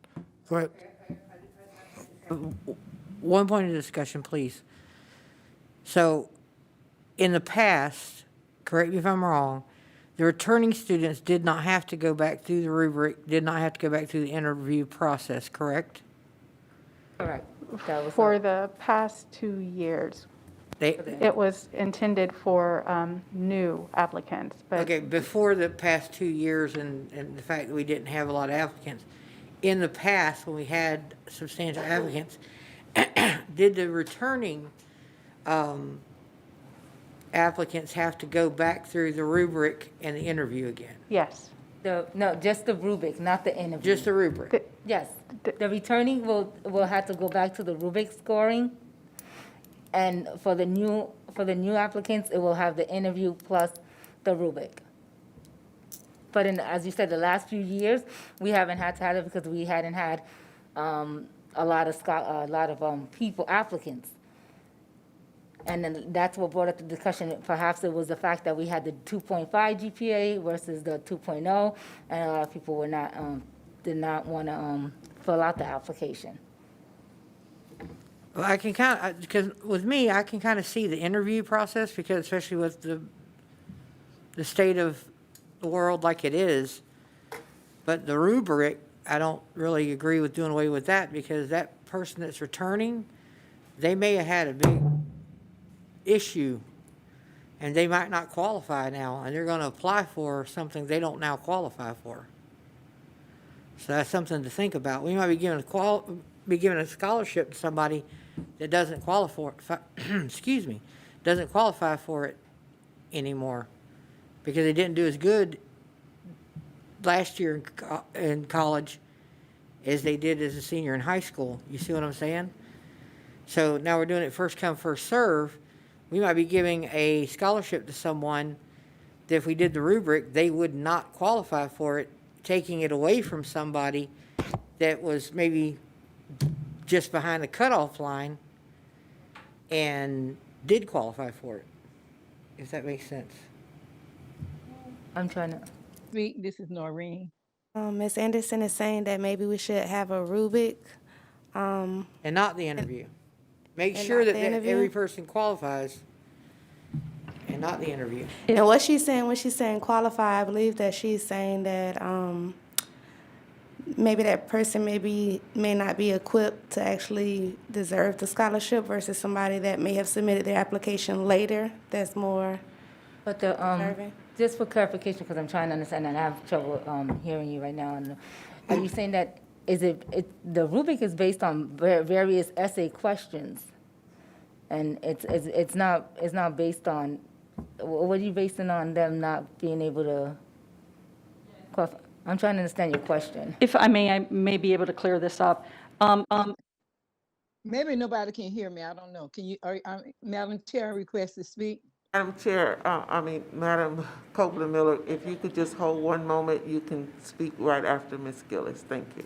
Go ahead. One point of discussion, please. So, in the past, correct me if I'm wrong, the returning students did not have to go back through the rubric, did not have to go back through the interview process, correct? Correct. That was For the past 2 years, it was intended for new applicants, but Okay, before the past 2 years and the fact that we didn't have a lot of applicants, in the past, when we had substantial applicants, did the returning applicants have to go back through the rubric and the interview again? yes. No, just the rubric, not the interview. Just the rubric? Yes, the returning will have to go back to the rubric scoring. And for the new applicants, it will have the interview plus the rubric. But as you said, the last few years, we haven't had to have it because we hadn't had a lot of people, applicants. And then that's what brought up the discussion. Perhaps it was the fact that we had the 2.5 GPA versus the 2.0, and a lot of people did not want to fill out the application. Well, I can kind of, because with me, I can kind of see the interview process, because especially with the state of the world like it is. But the rubric, I don't really agree with doing away with that, because that person that's returning, they may have had a big issue and they might not qualify now, and they're going to apply for something they don't now qualify for. So that's something to think about. We might be giving a scholarship to somebody that doesn't qualify, doesn't qualify for it anymore because they didn't do as good last year in college as they did as a senior in high school. You see what I'm saying? So now we're doing it first come, first serve. We might be giving a scholarship to someone that if we did the rubric, they would not qualify for it, taking it away from somebody that was maybe just behind the cutoff line and did qualify for it, if that makes sense. I'm trying to. This is Noreen. Ms. Anderson is saying that maybe we should have a rubric. And not the interview. Make and sure not that the that interview? every person qualifies and not the interview. And what she's saying, when she's saying qualify, I believe that she's saying that maybe that person may not be equipped to actually deserve the scholarship versus somebody that may have submitted their application later that's more But the, deserving. just for clarification, because I'm trying to understand and I have trouble hearing you right now. Are you saying that the rubric is based on various essay questions, and it's not based on, what are you basing on them not being able to qualify? I'm trying to understand your question. If I may be able to clear this up. Maybe nobody can hear me. I don't know. Can you, Madam Chair, request to speak? Madam Chair, Madam Copeland Miller, if you could just hold one moment, you can speak right after Ms. Gillis. Thank you.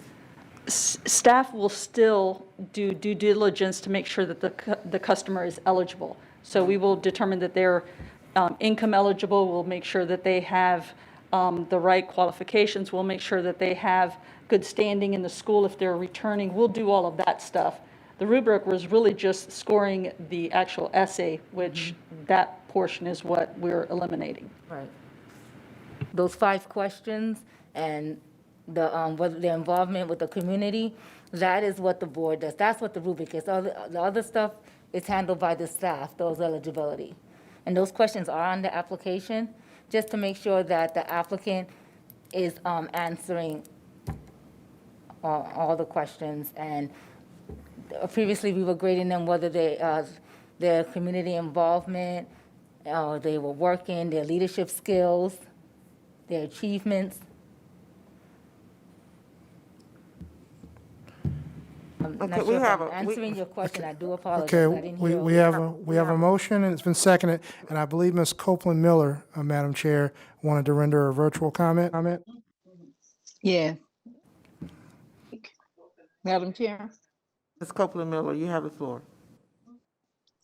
Staff will still do due diligence to make sure that the customer is eligible. So we will determine that they're income eligible. We'll make sure that they have the right qualifications. We'll make sure that they have good standing in the school if they're returning. We'll do all of that stuff. The rubric was really just scoring the actual essay, which that portion is what we're eliminating. Right. Those 5 questions and whether their involvement with the community, that is what the board does. That's what the rubric is. All the other stuff is handled by the staff, those eligibility. And those questions are on the application, just to make sure that the applicant is answering all the questions. And previously, we were grading them whether their community involvement, they were working, their leadership skills, their achievements. I'm Okay, not we sure if have I'm a- answering your question. I do apologize. Okay, I didn't hear all we have a motion, and it's been seconded, and I believe Ms. Copeland Miller, Madam Chair, wanted to render a virtual comment. Yeah. Madam Chair? Ms. Copeland Miller, you have the floor.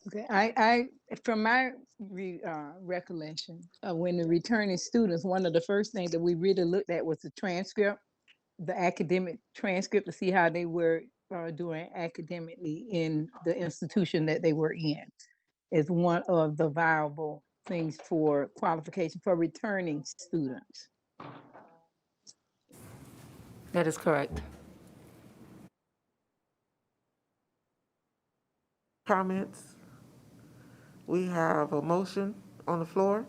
Okay, I from my recollection, when the returning students, one of the first things that we really looked at was the transcript, the academic transcript, to see how they were doing academically in the institution that they were in, is one of the viable things for qualification for returning students. That is correct. Comments? We have a motion on the floor.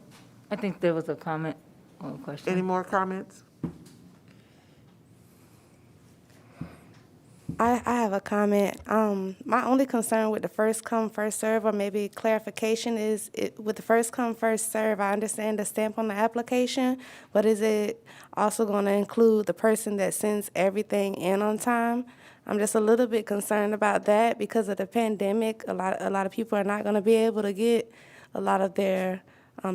I think there was a comment or a question. Any more comments? I have a comment. My only concern with the first come, first serve, or maybe clarification is with the first come, first serve, I understand the stamp on the application, but is it also going to include the person that sends everything in on time? I'm just a little bit concerned about that because of the pandemic. A lot of people are not going to be able to get a lot of their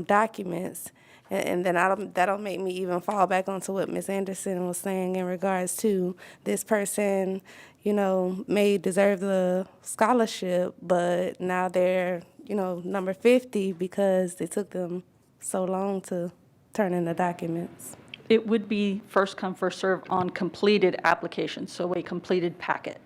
documents. And then that'll make me even fall back onto what Ms. Anderson was saying in regards to this person, may deserve the scholarship, but now they're, number 50 because it took them so long to turn in the documents. It would be first come, first serve on completed applications, so a completed packet.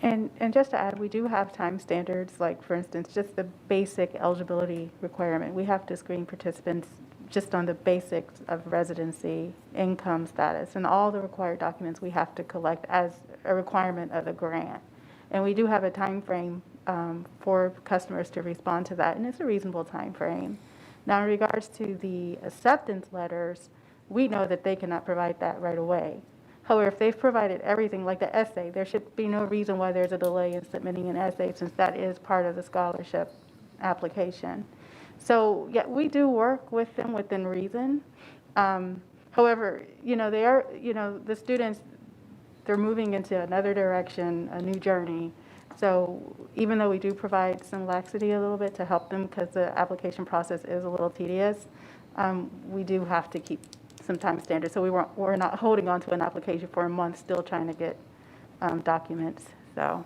And just to add, we do have time standards, like for instance, just the basic eligibility requirement. We have to screen participants just on the basics of residency, income status, and all the required documents we have to collect as a requirement of the grant. And we do have a time frame for customers to respond to that, and it's a reasonable time frame. Now, in regards to the acceptance letters, we know that they cannot provide that right away. However, if they've provided everything, like the essay, there should be no reason why there's a delay in submitting an essay, since that is part of the scholarship application. So, yeah, we do work with them within reason. However, they are, the students, they're moving into another direction, a new journey. So even though we do provide some laxity a little bit to help them, because the application process is a little tedious, we do have to keep some time standards. So we're not holding on to an application for a month, still trying to get documents. So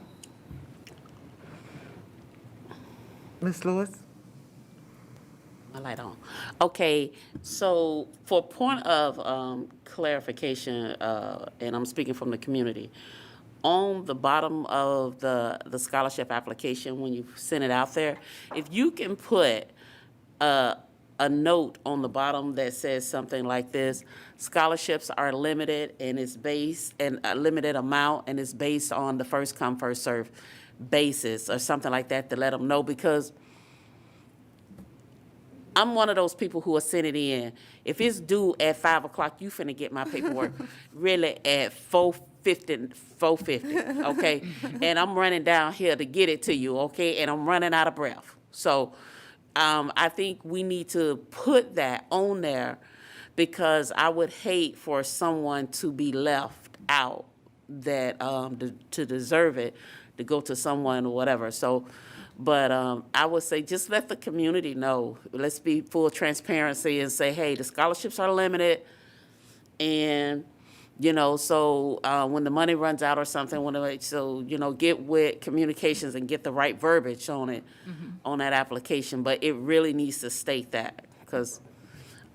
Ms. Lewis? My light on. Okay, so for point of clarification, and I'm speaking from the community, on the bottom of the scholarship application, when you send it out there, if you can put a note on the bottom that says something like this: scholarships are limited and it's based, and a limited amount, and it's based on the first come, first serve basis, or something like that, to let them know, because I'm one of those people who are sending it in. If it's due at 5 o'clock, you finna get my paperwork really at 4:50, okay? And I'm running down here to get it to you, okay? And I'm running out of breath. So I think we need to put that on there, because I would hate for someone to be left out that to deserve it, to go to someone or whatever. So, but I would say just let the community know. Let's be full transparency and say, hey, the scholarships are limited, and you know, so when the money runs out or something, so you know, get with communications and get the right verbiage on it, on that application. But it really needs to state that, because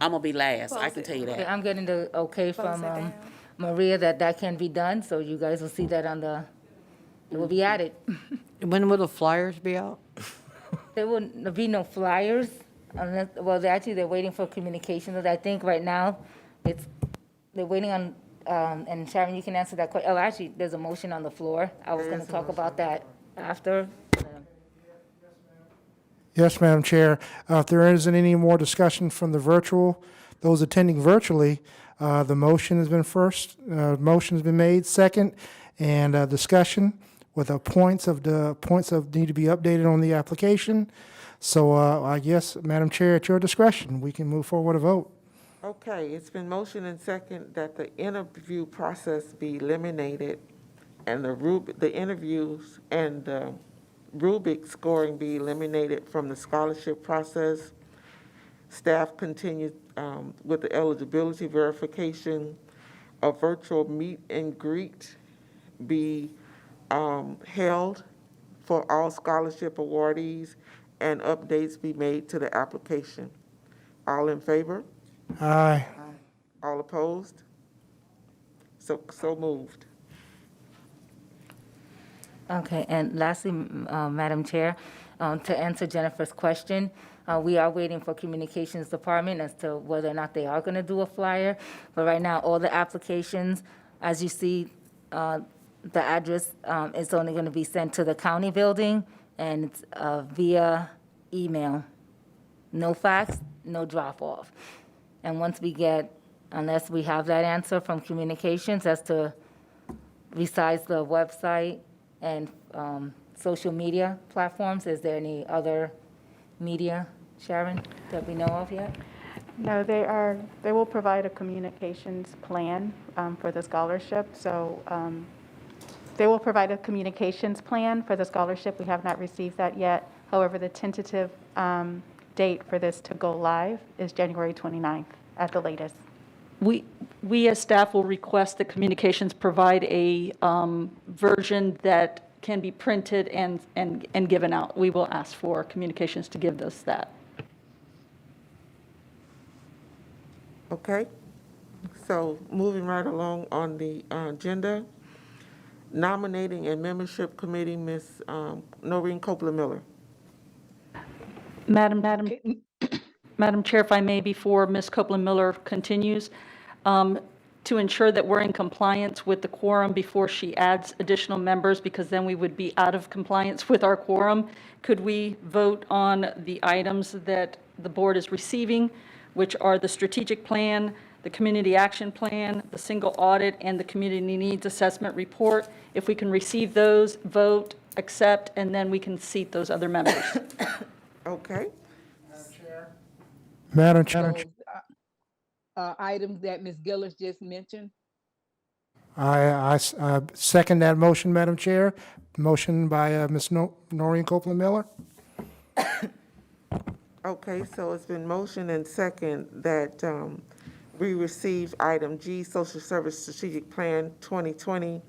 I'm gonna be last. I can tell you Okay, that. I'm getting the okay from Maria that can be done, so you guys will see that on the, it will be added. When will the flyers be out? There will be no flyers unless, well, they're waiting for communications. I think right now, they're waiting on, and Sharon, you can answer that question. Oh, actually, there's a motion on the floor. I was gonna talk about that after. Yes, Madam Chair. If there isn't any more discussion from the virtual, those attending virtually, the motion has been made, second, and discussion with the points of need to be updated on the application. So I guess, Madam Chair, at your discretion, we can move forward a vote. Okay, it's been motioned and second that the interview process be eliminated, and the interviews and the rubric scoring be eliminated from the scholarship process. Staff continues with the eligibility verification. A virtual meet and greet be held for all scholarship awardees, and updates be made to the application. All in favor? Aye. All opposed? So moved. Okay, and lastly, Madam Chair, to answer Jennifer's question, we are waiting for Communications Department as to whether or not they are going to do a flyer. But right now, all the applications, as you see, the address is only going to be sent to the county building, and it's via email. No fax, no drop-off. And once we get, unless we have that answer from Communications as to, besides the website and social media platforms, is there any other media, Sharon, that we know of yet? No, they will provide a communications plan for the scholarship. So they will provide a communications plan for the scholarship. We have not received that yet. However, the tentative date for this to go live is January 29th at the latest. We as staff will request that Communications provide a version that can be printed and given out. We will ask for Communications to give us that. Okay, so moving right along on the agenda, nominating and membership committee, Ms. Noreen Copeland-Miller. Madam Chair, if I may, before Ms. Copeland-Miller continues, to ensure that we're in compliance with the quorum before she adds additional members, because then we would be out of compliance with our quorum, could we vote on the items that the board is receiving, which are the strategic plan, the community action plan, the single audit, and the community needs assessment report? If we can receive those, vote, accept, and then we can seat those other members. Okay. Madam Chair. Items that Ms. Gillis just mentioned. I second that motion, Madam Chair. Motion by Ms. Noreen Copeland-Miller. Okay, so it's been motioned and second that we receive item G, Social Service Strategic Plan 2020,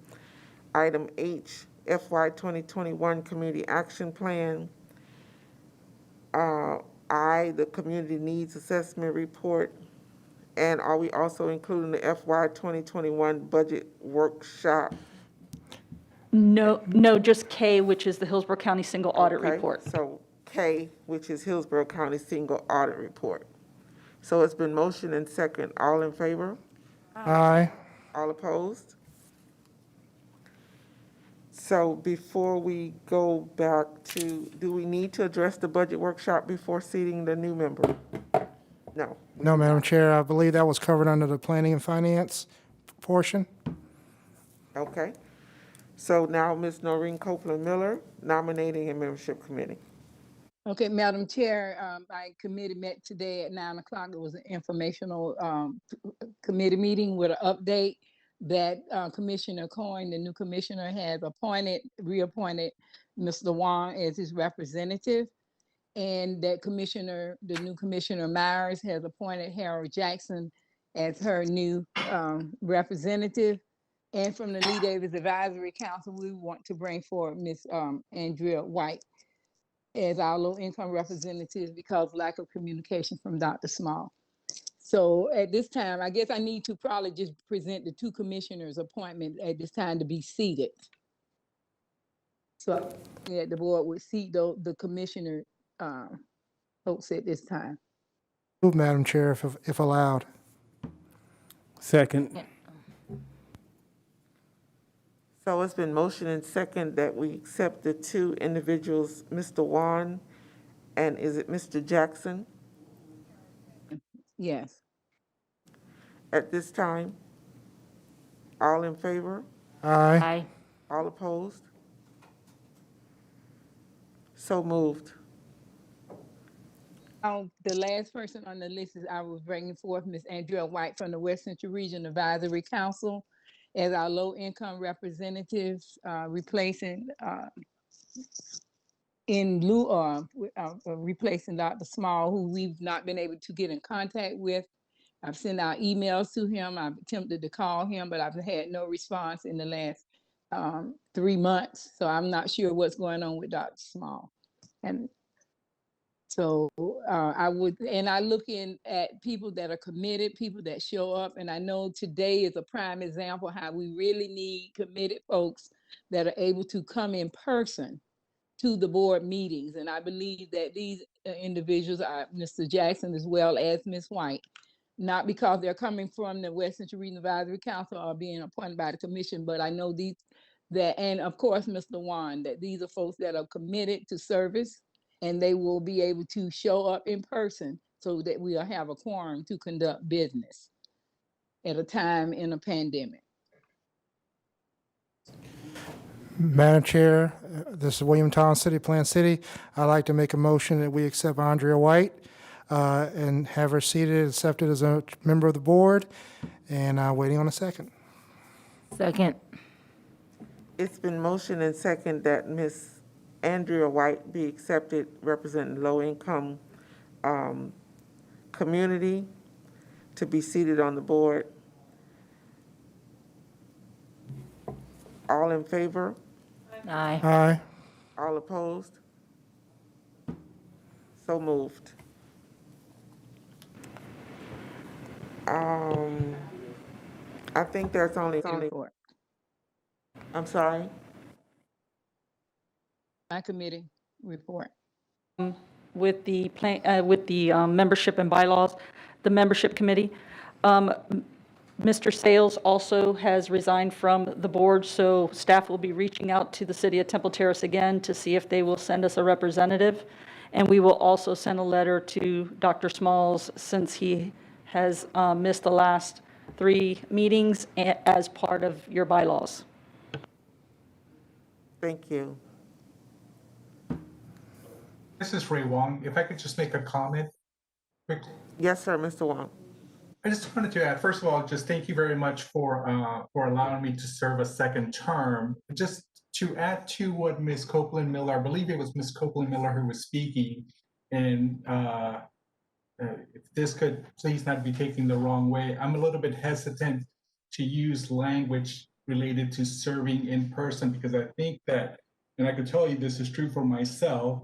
item H, FY 2021 Community Action Plan, I, the Community Needs Assessment Report. And are we also including the FY 2021 budget workshop? No, no, just K, which is the Hillsborough County Single Audit Okay, Report. so K, which is Hillsborough County Single Audit Report. So it's been motion and second. All in favor? Aye. All opposed? So before we go back to, do we need to address the budget workshop before seating the new member? No. No, Madam Chair, I believe that was covered under the planning and finance portion. Okay. So now Ms. Noreen Copeland Miller, nominating and membership committee. Okay, Madam Chair, my committee met today at 9 o'clock. It was an informational committee meeting with an update that Commissioner Coyne, the new commissioner, has reappointed Mr. Wong as his representative. And that the new Commissioner Myers has appointed Harold Jackson as her new representative. And from the Lee Davis Advisory Council, we want to bring forward Ms. Andrea White as our low-income representative because of lack of communication from Dr. Small. So at this time, I guess I need to probably just present the two commissioners' appointment at this time to be seated. So yeah, the board would seat the commissioner folks at this time. Move, Madam Chair, if allowed. Second. So it's been motion and second that we accept the two individuals, Mr. Wan, and is it Mr. Jackson? Yes. At this time, all in favor? Aye. Aye. All opposed? So moved. The last person on the list is I was bringing forth Ms. Andrea White from the West Central Region Advisory Council as our low-income representative, replacing in lieu of replacing Dr. Small, who we've not been able to get in contact with. I've sent out emails to him. I've attempted to call him, but I've had no response in the last 3 months. So I'm not sure what's going on with Dr. Small. And so I look in at people that are committed, people that show up. And I know today is a prime example how we really need committed folks that are able to come in person to the board meetings. And I believe that these individuals are Mr. Jackson as well as Ms. White, not because they're coming from the West Central Region Advisory Council or being appointed by the commission, but I know and of course, Mr. Wan, that these are folks that are committed to service and they will be able to show up in person so that we'll have a quorum to conduct business at a time in a pandemic. Madam Chair, this is William Town, City Plan City. I'd like to make a motion that we accept Andrea White and have her seated, accepted as a member of the board, and waiting on a second. Second. It's been motion and second that Ms. Andrea White be accepted representing low-income community to be seated on the board. All in favor? Aye. Aye. All opposed? So moved. I think there's only, I'm sorry? My committee report. With the membership and bylaws, the membership committee. Mr. Sales also has resigned from the board, so staff will be reaching out to the city of Temple Terrace again to see if they will send us a representative. And we will also send a letter to Dr. Smalls since he has missed the last 3 meetings as part of your bylaws. Thank you. This is Ray Wong. If I could just make a comment quickly. Yes, sir, Mr. Wong. I just wanted to add, first of all, just thank you very much for allowing me to serve a second term. Just to add to what Ms. Copeland Miller, I believe it was Ms. Copeland Miller who was speaking, and if this could please not be taken the wrong way, I'm a little bit hesitant to use language related to serving in person because I think that, and I can tell you this is true for myself,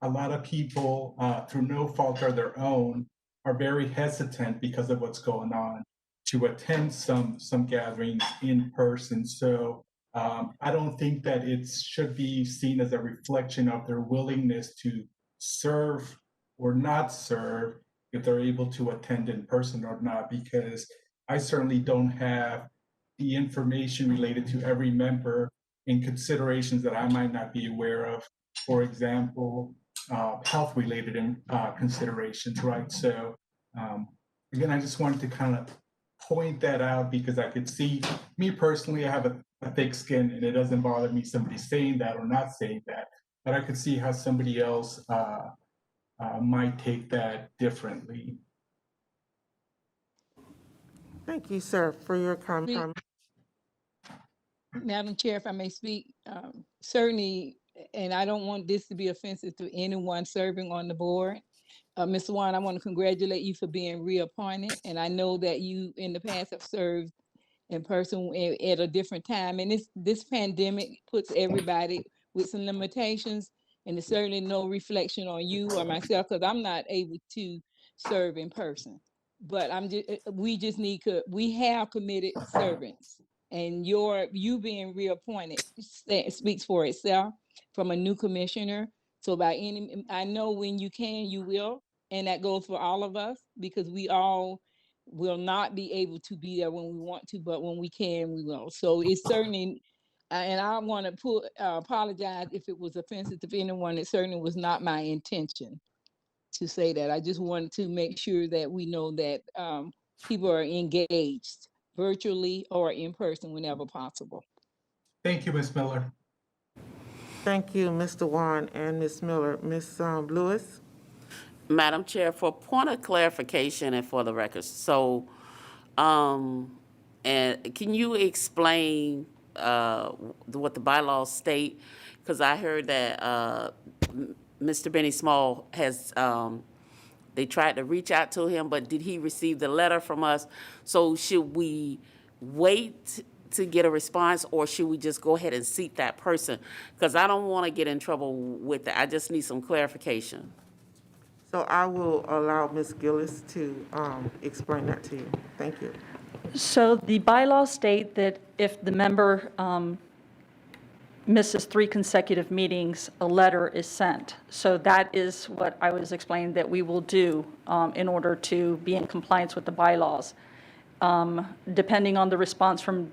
a lot of people, through no fault of their own, are very hesitant because of what's going on to attend some gatherings in person. So I don't think that it should be seen as a reflection of their willingness to serve or not serve if they're able to attend in person or not, because I certainly don't have the information related to every member in considerations that I might not be aware of. For example, health-related considerations, right? So again, I just wanted to kind of point that out because I could see, me personally, I have a thick skin and it doesn't bother me somebody saying that or not saying that, but I could see how somebody else might take that differently. Thank you, sir, for your comment. Madam Chair, if I may speak, certainly, and I don't want this to be offensive to anyone serving on the board. Mr. Warren, I want to congratulate you for being reappointed, and I know that you in the past have served in person at a different time, and this pandemic puts everybody with some limitations, and it's certainly no reflection on you or myself, because I'm not able to serve in person. But we have committed servants, and you being reappointed speaks for itself from a new commissioner. So I know when you can, you will, and that goes for all of us, because we all will not be able to be there when we want to, but when we can, we will. So it's certainly, and I want to apologize if it was offensive to anyone. It certainly was not my intention to say that. I just wanted to make sure that we know that people are engaged virtually or in person whenever possible. Thank you, Ms. Miller. Thank you, Mr. Warren and Ms. Miller. Ms. Lewis? Madam Chair, for point of clarification and for the record, so, and can you explain what the bylaws state? Because I heard that Mr. Benny Small has, they tried to reach out to him, but did he receive the letter from us? So should we wait to get a response, or should we just go ahead and seat that person? Because I don't want to get in trouble with that. I just need some clarification. So I will allow Ms. Gillis to explain that to you. Thank you. So the bylaws state that if the member misses 3 consecutive meetings, a letter is sent. So that is what I was explaining that we will do in order to be in compliance with the bylaws. Depending on the response from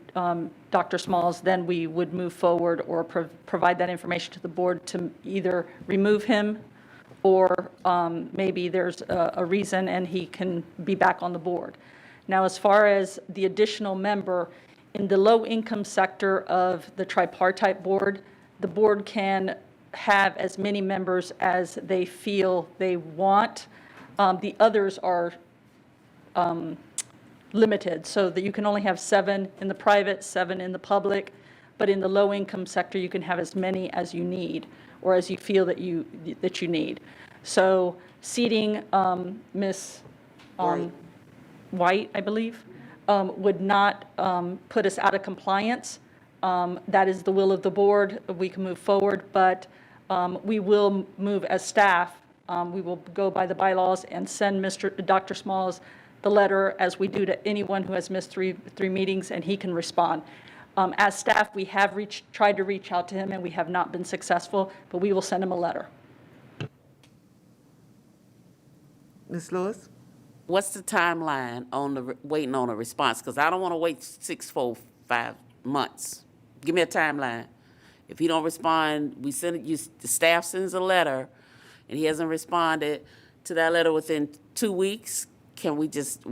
Dr. Smalls, then we would move forward or provide that information to the board to either remove him, or maybe there's a reason and he can be back on the board. Now, as far as the additional member, in the low-income sector of the tripartite board, the board can have as many members as they feel they want. The others are limited, so that you can only have 7 in the private, 7 in the public, but in the low-income sector, you can have as many as you need, or as you feel that you need. So seating Ms. White, I believe, would not put us out of compliance. That is the will of the board. We can move forward, but we will move as staff. We will go by the bylaws and send Dr. Smalls the letter, as we do to anyone who has missed three meetings, and he can respond. As staff, we have tried to reach out to him, and we have not been successful, but we will send him a letter. Ms. Lewis? What's the timeline on waiting on a response? Because I don't want to wait 5 months. Give me a timeline. If he don't respond, the staff sends a letter, and he hasn't responded to that letter within 2 weeks. Can we just,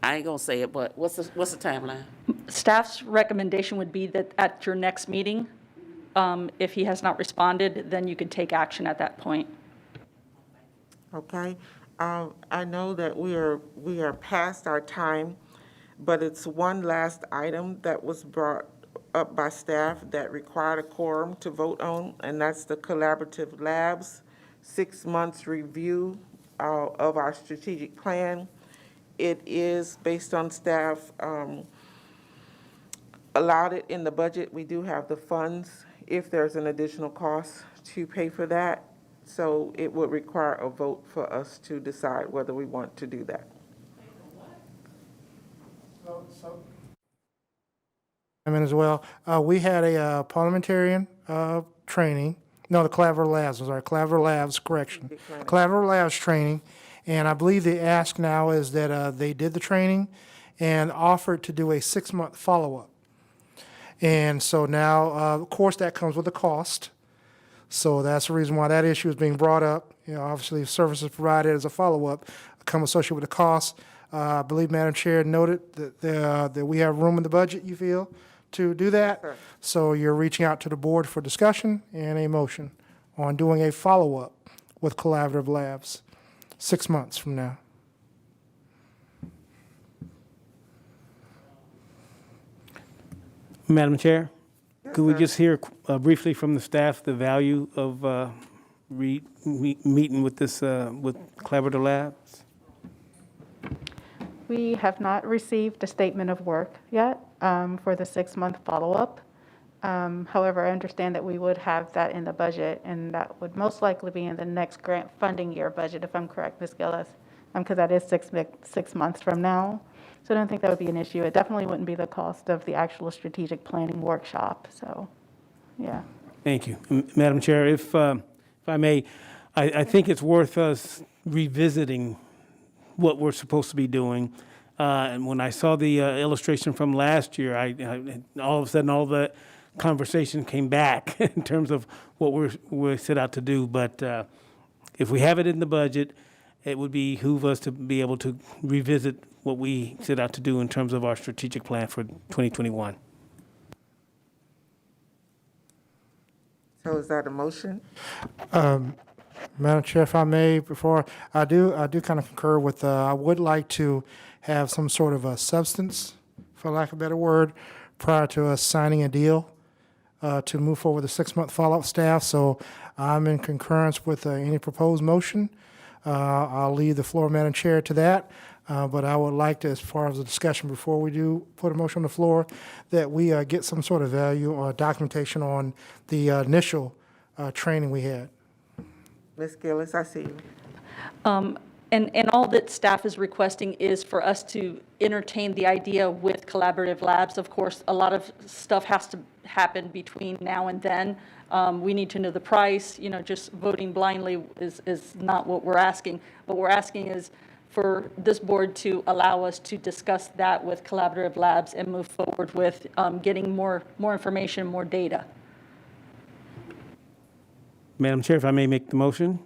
I ain't gonna say it, but what's the timeline? Staff's recommendation would be that at your next meeting, if he has not responded, then you can take action at that point. Okay. I know that we are past our time, but it's one last item that was brought up by staff that required a quorum to vote on, and that's the collaborative labs 6 months review of our strategic plan. It is based on staff allowed it in the budget. We do have the funds if there's an additional cost to pay for that. So it would require a vote for us to decide whether we want to do that. I mean, as well, we had a parliamentarian training. No, the Collaborative Labs. I'm sorry, Collaborative Labs. Correction, Collaborative Labs training, and I believe the ask now is that they did the training and offered to do a 6-month follow-up. And so now, of course, that comes with a cost. So that's the reason why that issue is being brought up. You know, obviously, services provided as a follow-up come associated with the cost. I believe Madam Chair noted that we have room in the budget, you feel, to do that. Sure. So you're reaching out to the board for discussion and a motion on doing a follow-up with Collaborative Labs 6 months from now. Madam Chair, Yes, could we sir. just hear briefly from the staff the value of meeting with this, with Collaborative Labs? We have not received a statement of work yet for the 6-month follow-up. However, I understand that we would have that in the budget, and that would most likely be in the next grant funding year budget, if I'm correct, Ms. Gillis, because that is 6 months from now. So I don't think that would be an issue. It definitely wouldn't be the cost of the actual strategic planning workshop. So, yeah. Thank you. Madam Chair, if I may, I think it's worth us revisiting what we're supposed to be doing. And when I saw the illustration from last year, I all of a sudden all the conversation came back in terms of what we're set out to do. But if we have it in the budget, it would behoove us to be able to revisit what we set out to do in terms of our strategic plan for 2021. So is that a motion? Madam Chair, if I may, before I do kind of concur with, I would like to have some sort of a substance, for lack of a better word, prior to us signing a deal to move forward with a 6-month follow-up staff. So I'm in concurrence with any proposed motion. I'll leave the floor, Madam Chair, to that. But I would like to, as far as the discussion before we do put a motion on the floor, that we get some sort of value or documentation on the initial training we had. Ms. Gillis, I see you. And all that staff is requesting is for us to entertain the idea with Collaborative Labs. Of course, a lot of stuff has to happen between now and then. We need to know the price. You know, just voting blindly is not what we're asking. What we're asking is for this board to allow us to discuss that with Collaborative Labs and move forward with getting more information, more data. Madam Chair, if I may make the motion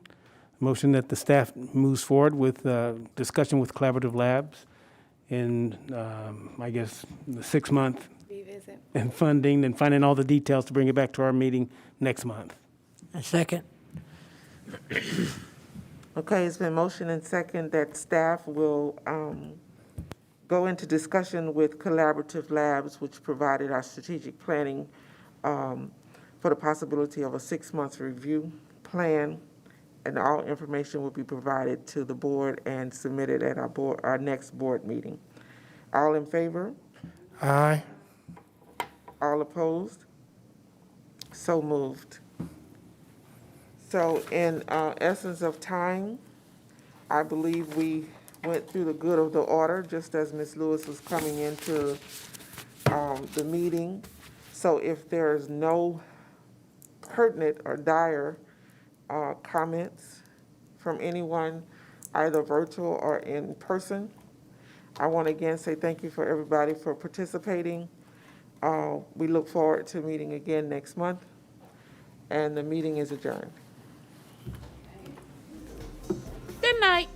that the staff moves forward with discussion with Collaborative Labs in, I guess, the 6-month Revisit. and funding and finding all the details to bring it back to our meeting next month. A second. Okay, it's been motion and second that staff will go into discussion with Collaborative Labs, which provided our strategic planning for the possibility of a 6-month review plan, and all information will be provided to the board and submitted at our next board meeting. All in favor? Aye. All opposed? So moved. So in essence of time, I believe we went through the good of the order, just as Ms. Lewis was coming into the meeting. So if there's no pertinent or dire comments from anyone, either virtual or in person, I want to again say thank you for everybody for participating. We look forward to meeting again next month, and the meeting is adjourned. Good night.